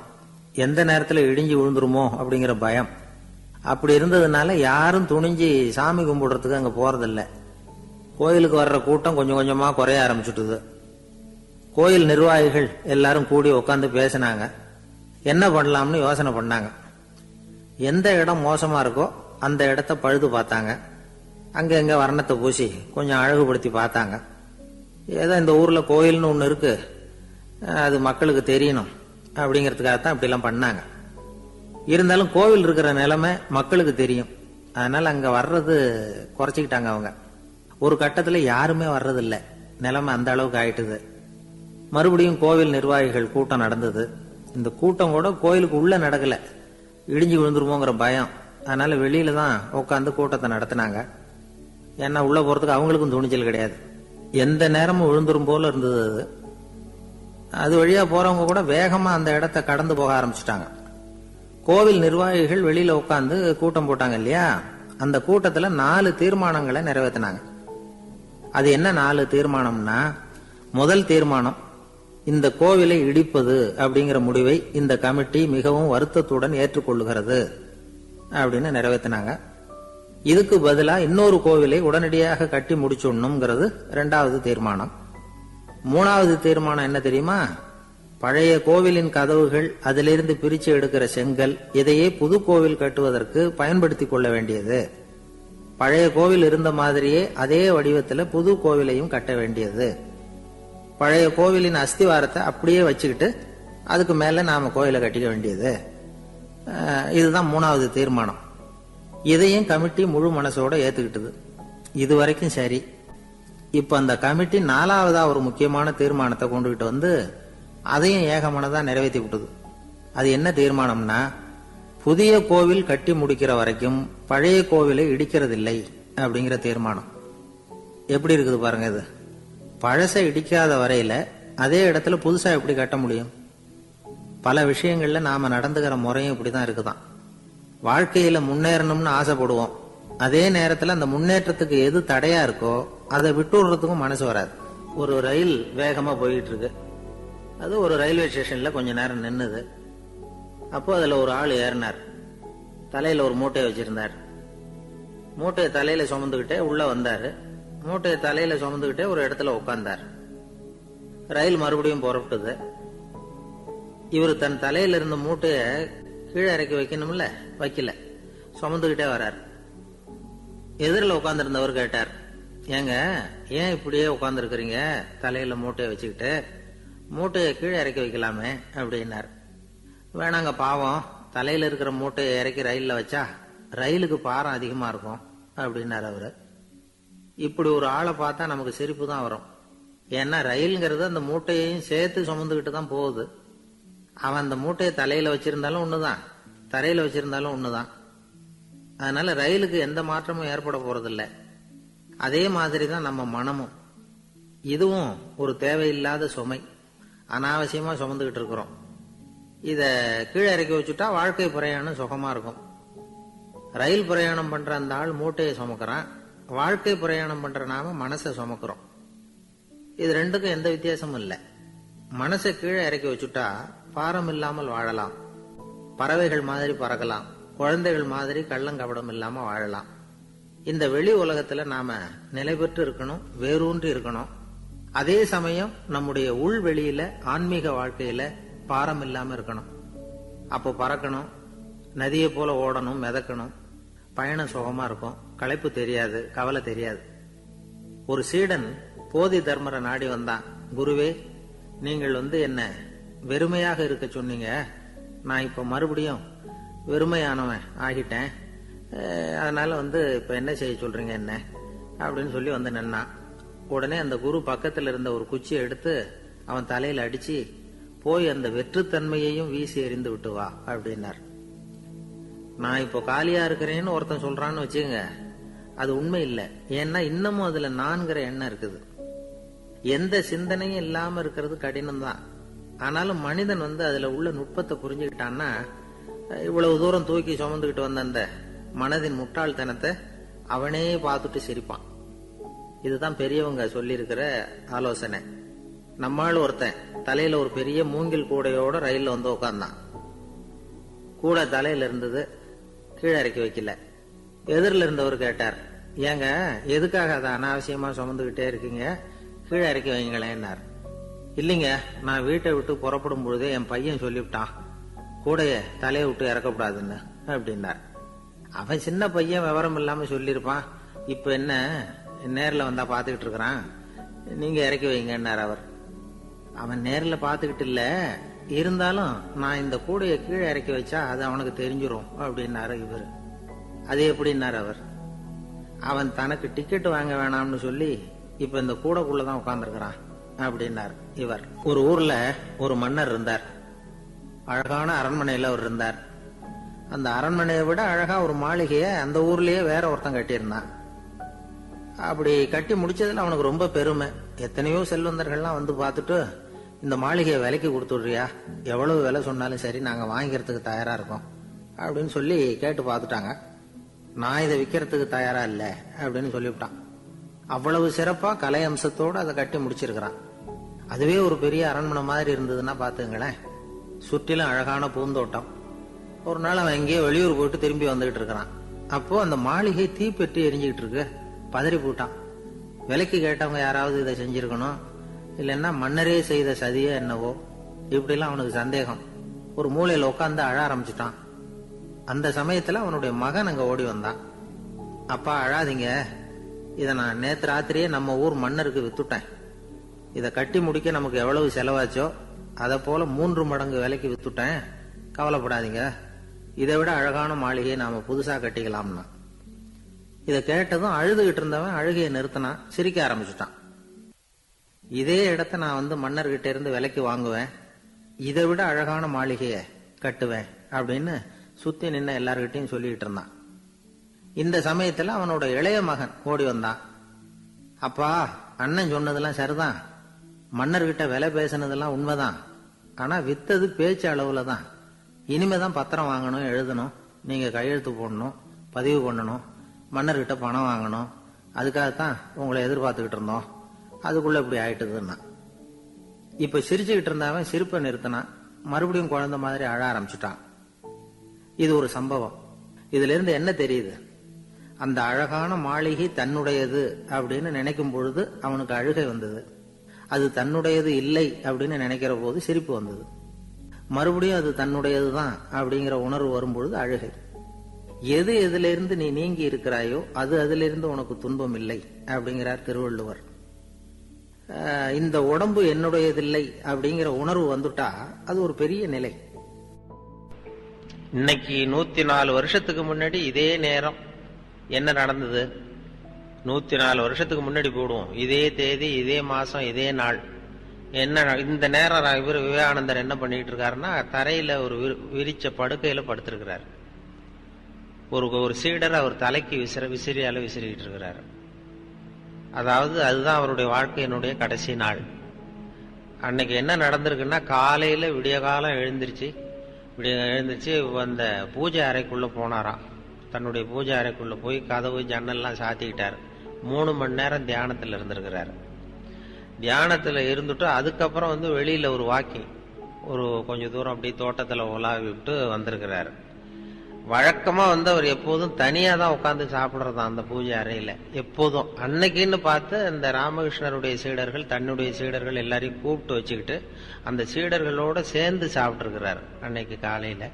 எந்த நேரத்துல இடிஞ்சு விழுந்துருமோ அப்படிங்கிற பயம். அப்படி இருந்ததுனால யாரும் துணிஞ்சு சாமி கும்பிடுறதுக்கு அங்க போறதில்ல. கோயிலுக்கு வர்ற கூட்டம் கொஞ்சம் கொஞ்சமா குறைய ஆரம்பிச்சுட்டுது. கோயில் நிர்வாகிகள் எல்லாரும் கூடி உட்காந்து பேசினாங்க. என்ன பண்ணலாம்னு யோசனை பண்ணாங்க. எந்த இடம் மோசமா இருக்கோ அந்த இடத்த பழுது பார்த்தாங்க. அங்க எங்க வர்ணத்தை பூசி கொஞ்சம் அழகுபடுத்தி பார்த்தாங்க. ஏதோ இந்த ஊர்ல கோயில்னு ஒண்ணு இருக்கு, அது மக்களுக்கு தெரியணும் அப்படிங்கிறதுக்காகத்தான் இப்படிலாம் பண்ணாங்க. இருந்தாலும் கோவில் இருக்கிற நிலைமை மக்களுக்கு தெரியும். அதனால அங்க வர்றது குறைச்சிக்கிட்டாங்க அவங்க. ஒரு கட்டத்துல யாருமே வர்றதில்லை. நிலைமை அந்த அளவுக்கு ஆயிட்டுது. மறுபடியும் கோவில் நிர்வாகிகள் கூட்டம் நடந்தது. இந்த கூட்டம் கூட கோயிலுக்கு உள்ள நடக்கல, இடிஞ்சு விழுந்துருமோங்கிற பயம். அதனால வெளியில தான் உட்காந்து கூட்டத்தை நடத்தினாங்க. ஏன்னா உள்ள போறதுக்கு அவங்களுக்கும் துணிச்சல் கிடையாது. எந்த நேரமும் விழுந்துரும் போல இருந்தது அது. அது வழியா போறவங்க கூட வேகமா அந்த இடத்த கடந்து போக ஆரம்பிச்சுட்டாங்க. கோவில் நிர்வாகிகள் வெளியில உட்காந்து கூட்டம் போட்டாங்க இல்லையா, அந்த கூட்டத்துல 4 தீர்மானங்களை நிறைவேற்றினாங்க. அது என்ன 4 தீர்மானம்னா, முதல் தீர்மானம், இந்த கோவிலை இடிப்பது அப்படிங்கிற முடிவை இந்த கமிட்டி மிகவும் வருத்தத்துடன் ஏற்றுக்கொள்ளுகிறது அப்படின்னு நிறைவேற்றினாங்க. இதுக்கு பதிலா இன்னொரு கோவிலை உடனடியாக கட்டி முடிச்சுடணுங்கிறது 2வது தீர்மானம். 3வது தீர்மானம் என்ன தெரியுமா? பழைய கோவிலின் கதவுகள், அதிலிருந்து பிரிச்சு எடுக்கிற செங்கல், இதையே புது கோவில் கட்டுவதற்கு பயன்படுத்தி கொள்ள வேண்டியது. பழைய கோவில் இருந்த மாதிரியே அதே வடிவத்தில் புது கோவிலையும் கட்ட வேண்டியது. பழைய கோவிலின் அஸ்திவாரத்தை அப்படியே வச்சுக்கிட்டு அதுக்கு மேல நாம கோயிலை கட்டிக்க வேண்டியது. இதுதான் 3வது தீர்மானம். இதையும் கமிட்டி முழு மனசோட ஏத்துக்கிட்டது. இது வரைக்கும் சரி. இப்ப அந்த கமிட்டி 4வதா ஒரு முக்கியமான தீர்மானத்தை கொண்டுகிட்டு வந்து அதையும் ஏகமனதா நிறைவேற்றி விட்டது. அது என்ன தீர்மானம்னா, புதிய கோவில் கட்டி முடிக்கிற வரைக்கும் பழைய கோவிலை இடிக்கிறதில்லை அப்படிங்கிற தீர்மானம். எப்படி இருக்குது பாருங்க இது. பழசை இடிக்காத வரையில அதே இடத்துல புதுசா எப்படி கட்ட முடியும்? பல விஷயங்கள்ல நாம நடந்துகிற முறையும் இப்படிதான் இருக்குதான். வாழ்க்கையில முன்னேறணும்னு ஆசைப்படுவோம். அதே நேரத்துல அந்த முன்னேற்றத்துக்கு எது தடையா இருக்கோ அதை விட்டுடுறதுக்கும் மனசு வராது. ஒரு ரயில் வேகமா போயிட்டு இருக்கு. அது ஒரு ரயில்வே ஸ்டேஷன்ல கொஞ்ச நேரம் நின்னுது. அப்போ அதுல ஒரு ஆள் ஏறினார். தலையில ஒரு மூட்டையை வச்சிருந்தார். மூட்டையை தலையில சுமந்துகிட்டே உள்ள வந்தாரு. மூட்டையை தலையில சுமந்துகிட்டே ஒரு இடத்துல உட்கார்ந்தார். ரயில் மறுபடியும் புறப்பட்டது. இவர் தன் தலையில இருந்த மூட்டைய கீழே இறக்கி வைக்கணும்ல, வைக்கல, சுமந்துகிட்டே வர்றார். எதிரில் உட்கார்ந்து கேட்டார், ஏங்க ஏன் இப்படியே உட்கார்ந்து இருக்கிறீங்க தலையில மூட்டையை வச்சுக்கிட்டு? மூட்டையை கீழே இறக்கி வைக்கலாமே அப்படின்னார். வேணாங்க, பாவம், தலையில இருக்கிற மூட்டையை இறக்கி ரயில்ல வச்சா ரயிலுக்கு பாரம் அதிகமா இருக்கும் அப்படின்னார் அவரு. இப்படி ஒரு ஆளை பார்த்தா நமக்கு சிரிப்பு தான் வரும். ஏன்னா ரயில்ங்கிறது அந்த மூட்டையையும் சேர்த்து சுமந்துகிட்டு தான் போகுது. அவன் அந்த மூட்டையை தலையில வச்சிருந்தாலும் ஒண்ணுதான், தரையில வச்சிருந்தாலும் ஒண்ணுதான். அதனால ரயிலுக்கு எந்த மாற்றமும் ஏற்பட போறதில்ல. அதே மாதிரிதான் நம்ம மனமும். இதுவும் ஒரு தேவையில்லாத சுமை, அனாவசியமா சுமந்துகிட்டு இருக்கிறோம். இத கீழே இறக்கி வச்சுட்டா வாழ்க்கை பிரயாணம் சுகமா இருக்கும். ரயில் பிரயாணம் பண்ற அந்த ஆள் மூட்டையை சுமக்கிறான், வாழ்க்கை பிரயாணம் பண்ற நாம மனசை சுமக்கிறோம். இது ரெண்டுக்கும் எந்த வித்தியாசமும் இல்லை. மனசை கீழே இறக்கி வச்சுட்டா பாரம் இல்லாமல் வாழலாம், பறவைகள் மாதிரி பறக்கலாம், குழந்தைகள் மாதிரி கள்ளங்கபடம் இல்லாம வாழலாம். இந்த வெளி உலகத்துல நாம நிலை பெற்று இருக்கணும், வேரூன்றி இருக்கணும். அதே சமயம் நம்முடைய உள் வெளியில ஆன்மீக வாழ்க்கையில பாரம் இல்லாம இருக்கணும். அப்போ பறக்கணும், நதியை போல ஓடணும், மிதக்கணும். பயணம் சுகமா இருக்கும், களைப்பு தெரியாது, கவலை தெரியாது. ஒரு சீடன் போதி தர்மரை நாடி வந்தான். குருவே, நீங்கள் என்ன வெறுமையாக இருக்க சொன்னீங்க, நான் இப்ப மறுபடியும் வெறுமையானவன் ஆகிட்டேன், அதனால இப்ப என்ன செய்ய சொல்றீங்க என்ன அப்படின்னு சொல்லி நின்னான். உடனே அந்த குரு பக்கத்துல இருந்த ஒரு குச்சியை எடுத்து அவன் தலையில அடிச்சு, போய் அந்த வெற்றுத்தன்மையையும் வீசி எறிந்து விட்டு வா அப்படின்னார். நான் இப்போ காலியா இருக்கிறேன்னு ஒருத்தன் சொல்றான்னு வச்சுங்க, அது உண்மை இல்லை. ஏன்னா இன்னமும் அதுல நான்கிற எண்ணம் இருக்குது. எந்த சிந்தனையும் இல்லாம இருக்கிறது கடினம் தான். ஆனாலும் மனிதன் அதுல உள்ள நுட்பத்தை புரிஞ்சுக்கிட்டான்னா, இவ்வளவு தூரம் தூக்கி சுமந்துகிட்டு வந்த அந்த மனதின் முட்டாள்தனத்தை அவனே பார்த்துட்டு சிரிப்பான். இதுதான் பெரியவங்க சொல்லியிருக்கிற ஆலோசனை. நம்மால் ஒருத்தன் தலையில ஒரு பெரிய மூங்கில் கூடையோட ரயில்ல வந்து உட்கார்ந்தான். கூடை தலையில இருந்தது, கீழே இறக்கி வைக்கல. எதிரில் இருந்தவர் கேட்டார், ஏங்க எதுக்காக அதை அனாவசியமா சுமந்துகிட்டே இருக்கீங்க, கீழே இறக்கி வைங்களேன்னார். இல்லைங்க, நான் வீட்டை விட்டு புறப்படும் பொழுதே என் பையன் சொல்லிவிட்டான் கூடைய தலையை விட்டு இறக்கக்கூடாதுன்னு அப்படின்னார். அவன் சின்ன பையன், விவரம் இல்லாம சொல்லியிருப்பான். இப்ப என்ன நேர்ல வந்தா பாத்துக்கிட்டு இருக்கிறான், நீங்க இறக்கி வைங்கன்னார் அவர். அவன் நேர்ல பாத்துக்கிட்டு இல்ல, இருந்தாலும் நான் இந்த கூடைய கீழே இறக்கி வச்சா அது அவனுக்கு தெரிஞ்சிரும் அப்படின்னாரு இவர். அது எப்படின்னாரு அவர். அவன் தனக்கு டிக்கெட் வாங்க வேணாம்னு சொல்லி இப்ப இந்த கூடைக்குள்ளதான் உட்கார்ந்துருக்கிறான் அப்படின்னார் இவர். ஒரு ஊர்ல ஒரு மன்னர் இருந்தார். அழகான அரண்மனையில அவர் இருந்தார். அந்த அரண்மனையை விட அழகா ஒரு மாளிகையை அந்த ஊர்லயே வேற ஒருத்தன் கட்டியிருந்தான். அப்படி கட்டி முடிச்சதுல அவனுக்கு ரொம்ப பெருமை. எத்தனையோ செல்வந்தர்கள்லாம் வந்து பார்த்துட்டு, இந்த மாளிகையை விலைக்கு கொடுத்துடுறியா, எவ்வளவு விலை சொன்னாலும் சரி நாங்க வாங்கிக்கிறதுக்கு தயாரா இருக்கோம் அப்படின்னு சொல்லி கேட்டு பார்த்துட்டாங்க. நான் இதை விற்கிறதுக்கு தயாரா இல்ல அப்படின்னு சொல்லிவிட்டான். அவ்வளவு சிறப்பா கலை அம்சத்தோடு அதை கட்டி முடிச்சிருக்கிறான். அதுவே ஒரு பெரிய அரண்மனை மாதிரி இருந்ததுன்னா பாத்துங்களேன். சுற்றிலும் அழகான பூந்தோட்டம். ஒரு நாள் அவன் எங்கேயோ வெளியூர் போயிட்டு திரும்பி வந்துகிட்டு இருக்கிறான். அப்போ அந்த மாளிகை தீப்பெட்டி எரிஞ்சுக்கிட்டு இருக்கு. பதறி போட்டான். விலைக்கு கேட்டவங்க யாராவது இதை செஞ்சிருக்கணும், இல்லைன்னா மன்னரே செய்த சதியே என்னவோ, இப்படிலாம் அவனுக்கு சந்தேகம். ஒரு மூலையில உட்காந்து அழ ஆரம்பிச்சுட்டான். அந்த சமயத்துல அவனுடைய மகன் அங்க ஓடி வந்தான். அப்பா அழாதீங்க, இதை நான் நேத்து ராத்திரியே நம்ம ஊர் மன்னருக்கு வித்துட்டேன். இதை கட்டி முடிக்க நமக்கு எவ்வளவு செலவாச்சோ அதை போல 3 மடங்கு விலைக்கு வித்துட்டேன், கவலைப்படாதீங்க. இதை விட அழகான மாளிகையை நாம புதுசா கட்டிக்கலாம்னா. இதை கேட்டதும் அழுதுகிட்டு இருந்தவன் அழுகையை நிறுத்தினான், சிரிக்க ஆரம்பிச்சுட்டான். இதே இடத்த நான் வந்து மன்னர்கிட்ட இருந்து விலைக்கு வாங்குவேன், இதை விட அழகான மாளிகையை கட்டுவேன் அப்படின்னு சுத்தி நின்ன எல்லார்கிட்டையும் சொல்லிட்டு இருந்தான். இந்த சமயத்துல அவனோட இளைய மகன் ஓடி வந்தான். அப்பா, அண்ணன் சொன்னதெல்லாம் சரிதான், மன்னர்கிட்ட விலை பேசினதெல்லாம் உண்மைதான். ஆனா வித்தது பேச்சு அளவுல தான். இனிமேதான் பத்திரம் வாங்கணும், எழுதணும், நீங்க கையெழுத்து போடணும், பதிவு பண்ணணும், மன்னர்கிட்ட பணம் வாங்கணும். அதுக்காகத்தான் உங்களை எதிர்பார்த்துக்கிட்டு இருந்தோம். அதுக்குள்ள இப்படி ஆயிட்டுதுன்னா. இப்ப சிரிச்சுக்கிட்டு இருந்தவன் சிரிப்பை நிறுத்தினான். மறுபடியும் குழந்தை மாதிரி அழ ஆரம்பிச்சுட்டான். இது ஒரு சம்பவம். இதுல இருந்து என்ன தெரியுது? அந்த அழகான மாளிகை தன்னுடையது அப்படின்னு நினைக்கும் பொழுது அவனுக்கு அழுகை வந்தது. அது தன்னுடையது இல்லை அப்படின்னு நினைக்கிற போது சிரிப்பு வந்தது. மறுபடியும் அது தன்னுடையதுதான் அப்படிங்கிற உணர்வு வரும்பொழுது அழுகை. எது எதிலிருந்து நீ நீங்கி இருக்கிறாயோ அது அதிலிருந்து உனக்கு துன்பம் இல்லை அப்படிங்கிறார் திருவள்ளுவர். இந்த உடம்பு என்னுடையதில்லை அப்படிங்கிற உணர்வு வந்துட்டா அது ஒரு பெரிய நிலை. இன்னைக்கு 104 வருஷத்துக்கு முன்னாடி இதே நேரம் என்ன நடந்தது? 104 வருஷத்துக்கு முன்னாடி போடுவோம், இதே தேதி, இதே மாசம், இதே நாள் என்ன இந்த நேரம் இவர் விவேகானந்தர் என்ன பண்ணிட்டு இருக்காருன்னா, தரையில ஒரு விரிச்ச படுக்கையில படுத்திருக்கிறார். ஒரு சீடர் அவர் தலைக்கு விசிறியால விசிறிட்டு இருக்கிறார். அதாவது அதுதான் அவருடைய வாழ்க்கையினுடைய கடைசி நாள். அன்னைக்கு என்ன நடந்திருக்குன்னா, காலையில விடிய காலம் எழுந்திருச்சு அந்த பூஜை அறைக்குள்ள போனாராம். தன்னுடைய பூஜை அறைக்குள்ள போய் கதவு ஜன்னல்லாம் சாத்திக்கிட்டார். 3 மணி நேரம் தியானத்துல இருந்திருக்கிறாரு. தியானத்துல இருந்துட்டு அதுக்கப்புறம் வெளியில ஒரு வாக்கிங், ஒரு கொஞ்ச தூரம் அப்படி தோட்டத்துல உலாவி விட்டு வந்திருக்கிறாரு. வழக்கமா அவர் எப்போதும் தனியா தான் உட்காந்து சாப்பிடுறதா அந்த பூஜை அறையில எப்போதும். அன்னைக்குன்னு பார்த்து அந்த ராமகிருஷ்ணருடைய சீடர்கள், தன்னுடைய சீடர்கள் எல்லாரையும் கூப்பிட்டு வச்சுக்கிட்டு அந்த சீடர்களோட சேர்ந்து சாப்பிட்டு இருக்கிறாரு அன்னைக்கு காலையில.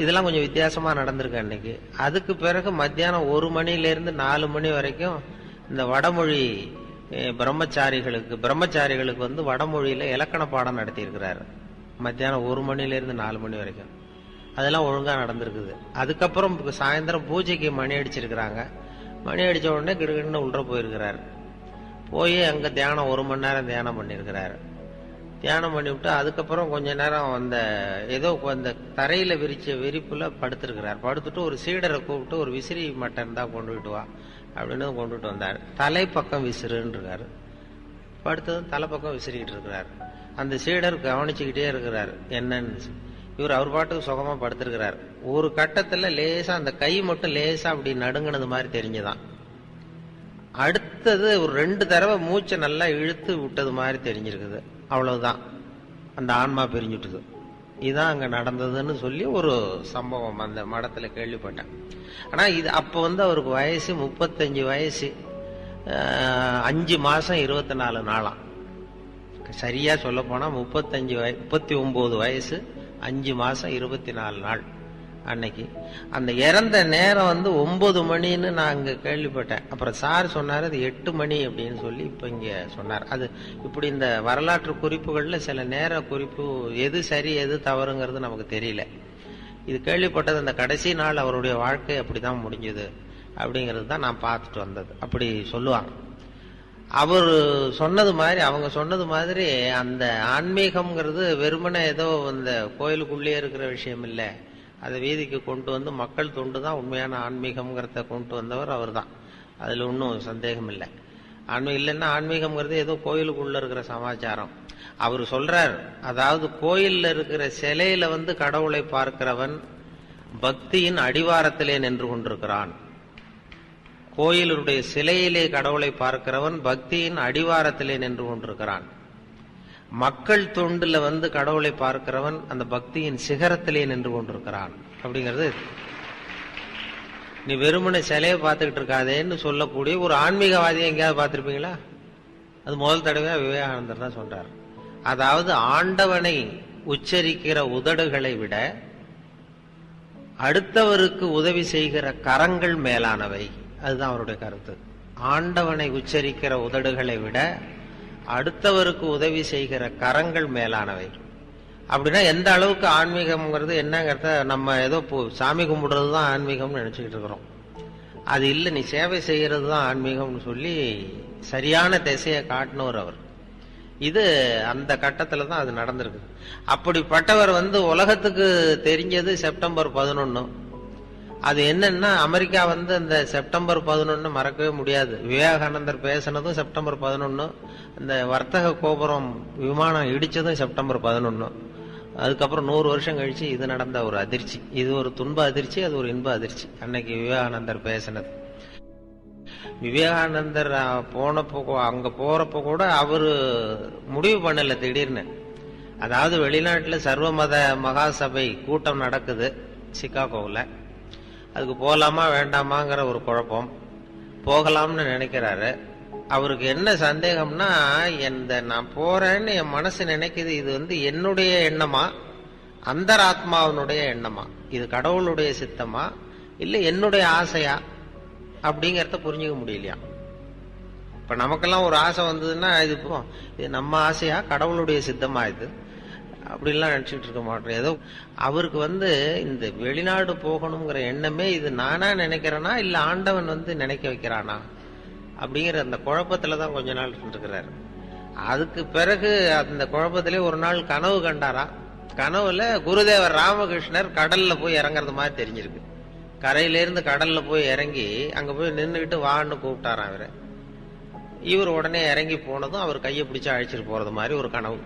இதெல்லாம் கொஞ்சம் வித்தியாசமா நடந்திருக்கு அன்னைக்கு. அதுக்கு பிறகு மத்தியானம் 1 மணில இருந்து 4 மணி வரைக்கும் இந்த வடமொழி பிரம்மச்சாரிகளுக்கு வடமொழியில இலக்கண பாடம் நடத்தி இருக்கிறாரு. மத்தியானம் 1 மணில இருந்து 4 மணி வரைக்கும் அதெல்லாம் ஒழுங்கா நடந்திருக்குது. அதுக்கப்புறம் சாயந்தரம் பூஜைக்கு மணி அடிச்சிருக்கிறாங்க. மணி அடிச்ச உடனே கிடுகிடுன்னு உள்ள போயிருக்கிறாரு. போய் அங்க தியானம் 1 மணி நேரம் தியானம் பண்ணிருக்கிறாரு. தியானம் பண்ணி விட்டு அதுக்கப்புறம் கொஞ்ச நேரம் ஏதோ அந்த தரையில விரிச்ச விரிப்புல படுத்திருக்கிறார். படுத்துட்டு ஒரு சீடரை கூப்பிட்டு, ஒரு விசிறி மட்டன் தான் கொண்டுகிட்டு வா அப்படின்னு கொண்டுட்டு வந்தார். தலைப்பக்கம் விசிறுன்னு இருக்காரு. படுத்ததும் தலைப்பக்கம் விசிறிக்கிட்டு இருக்கிறார். அந்த சீடர் கவனிச்சுக்கிட்டே இருக்கிறார் என்னன்னு. இவர் அவர் பாட்டுக்கு சுகமா படுத்திருக்கிறார். ஒரு கட்டத்துல லேசா அந்த கை மட்டும் லேசா அப்படி நடுங்கினது மாதிரி தெரிஞ்சுதான். அடுத்தது ஒரு 2 தடவை மூச்சை நல்லா இழுத்து விட்டது மாதிரி தெரிஞ்சிருக்குது. அவ்வளவுதான், அந்த ஆன்மா பிரிஞ்சுட்டுது. இதுதான் அங்க நடந்ததுன்னு சொல்லி ஒரு சம்பவம் அந்த மடத்துல கேள்விப்பட்டேன். ஆனா இது அப்ப அவருக்கு வயசு 35 வயசு, 5 மாசம் 24 நாளாம். சரியா சொல்ல போனா 39 வயசு 5 மாசம் 24 நாள். அன்னைக்கு அந்த இறந்த நேரம் 9 மணின்னு நான் அங்க கேள்விப்பட்டேன். அப்புறம் சார் சொன்னாரு அது 8 மணி அப்படின்னு சொல்லி இப்ப இங்க சொன்னார். அது இப்படி இந்த வரலாற்று குறிப்புகள்ல சில நேர குறிப்பு எது சரி எது தவறுங்கிறது நமக்கு தெரியல. இது கேள்விப்பட்டது அந்த கடைசி நாள் அவருடைய வாழ்க்கை அப்படிதான் முடிஞ்சது அப்படிங்கிறது தான் நான் பார்த்துட்டு வந்தது. அப்படி சொல்லுவாங்க. அவர் சொன்னது மாதிரி, அவங்க சொன்னது மாதிரி அந்த ஆன்மீகம்ங்கிறது வெறுமனே ஏதோ இந்த கோயிலுக்குள்ளே இருக்கிற விஷயம் இல்லை. அதை வீதிக்கு கொண்டு மக்கள் தொண்டு தான் உண்மையான ஆன்மீகம்ங்கிறத கொண்டு வந்தவர் அவர் தான். அதுல ஒன்றும் சந்தேகம் இல்லை. ஆன்மீகம் இல்லைன்னா ஆன்மீகம்ங்கிறது ஏதோ கோயிலுக்குள்ள இருக்கிற சமாச்சாரம். அவர் சொல்றார், அதாவது கோயில்ல இருக்கிற சிலையில கடவுளை பார்க்கிறவன் பக்தியின் அடிவாரத்திலே நின்று கொண்டிருக்கிறான். கோயிலுடைய சிலையிலே கடவுளை பார்க்கிறவன் பக்தியின் அடிவாரத்திலே நின்று கொண்டிருக்கிறான். மக்கள் தொண்டுல கடவுளை பார்க்கிறவன் அந்த பக்தியின் சிகரத்திலே நின்று கொண்டிருக்கிறான். அப்படிங்கிறது நீ வெறுமனை சிலையை பார்த்துக்கிட்டு இருக்காதேன்னு சொல்லக்கூடிய ஒரு ஆன்மீகவாதியை எங்கேயாவது பார்த்திருப்பீங்களா? அது முதல் தடவையா விவேகானந்தர் தான் சொல்றார். அதாவது ஆண்டவனை உச்சரிக்கிற உதடுகளை விட அடுத்தவருக்கு உதவி செய்கிற கரங்கள் மேலானவை. அதுதான் அவருடைய கருத்து. ஆண்டவனை உச்சரிக்கிற உதடுகளை விட அடுத்தவருக்கு உதவி செய்கிற கரங்கள் மேலானவை. அப்படின்னா எந்த அளவுக்கு ஆன்மீகம்ங்கிறது என்னங்கிறத நம்ம ஏதோ சாமி கும்பிடுறது தான் ஆன்மீகம்னு நினைச்சுக்கிட்டு இருக்கிறோம். அது இல்லை, நீ சேவை செய்யறது தான் ஆன்மீகம்னு சொல்லி சரியான திசையை காட்டினவர் அவர். இது அந்த கட்டத்துல தான் அது நடந்திருக்கு. அப்படிப்பட்டவர் உலகத்துக்கு தெரிஞ்சது செப்டம்பர் 11. அது என்னன்னா அமெரிக்கா அந்த செப்டம்பர் 11 மறக்கவே முடியாது. விவேகானந்தர் பேசினதும் செப்டம்பர் 11, இந்த வர்த்தக கோபுரம் விமானம் இடிச்சதும் செப்டம்பர் 11. அதுக்கப்புறம் 100 வருஷம் கழிச்சு இது நடந்த ஒரு அதிர்ச்சி. இது ஒரு துன்ப அதிர்ச்சி, அது ஒரு இன்ப அதிர்ச்சி. அன்னைக்கு விவேகானந்தர் பேசினது. விவேகானந்தர் அங்க போறப்ப கூட அவரு முடிவு பண்ணல திடீர்னு. அதாவது வெளிநாட்டுல சர்வமத மகாசபை கூட்டம் நடக்குது சிகாகோவில். அதுக்கு போகலாமா வேண்டாமாங்கிற ஒரு குழப்பம். போகலாம்னு நினைக்கிறாரு. அவருக்கு என்ன சந்தேகம்னா, நான் போறேன்னு என் மனசு நினைக்குது, இது என்னுடைய எண்ணமா அந்தராத்மாவனுடைய எண்ணமா, இது கடவுளுடைய சித்தமா இல்ல என்னுடைய ஆசையா அப்படிங்கறத புரிஞ்சுக்க முடியலையா. இப்ப நமக்கெல்லாம் ஒரு ஆசை வந்ததுன்னா இது நம்ம ஆசையா கடவுளுடைய சித்தமா இது அப்படின்லாம் நினைச்சிட்டு இருக்க மாட்டோம். ஏதோ அவருக்கு இந்த வெளிநாடு போகணுங்கிற எண்ணமே இது நானா நினைக்கிறேனா இல்ல ஆண்டவன் நினைக்க வைக்கிறானா அப்படிங்கிற அந்த குழப்பத்துலதான் கொஞ்ச நாள் இருக்கிறாரு. அதுக்கு பிறகு அந்த குழப்பத்திலே ஒரு நாள் கனவு கண்டாரா. கனவுல குருதேவர் ராமகிருஷ்ணர் கடல்ல போய் இறங்குறது மாதிரி தெரிஞ்சிருக்கு. கரையிலிருந்து கடல்ல போய் இறங்கி அங்க போய் நின்றுகிட்டு வான்னு கூப்பிட்டாராம் அவரை. இவர் உடனே இறங்கி போனதும் அவர் கையை பிடிச்சு அழைச்சிட்டு போறது மாதிரி ஒரு கனவு.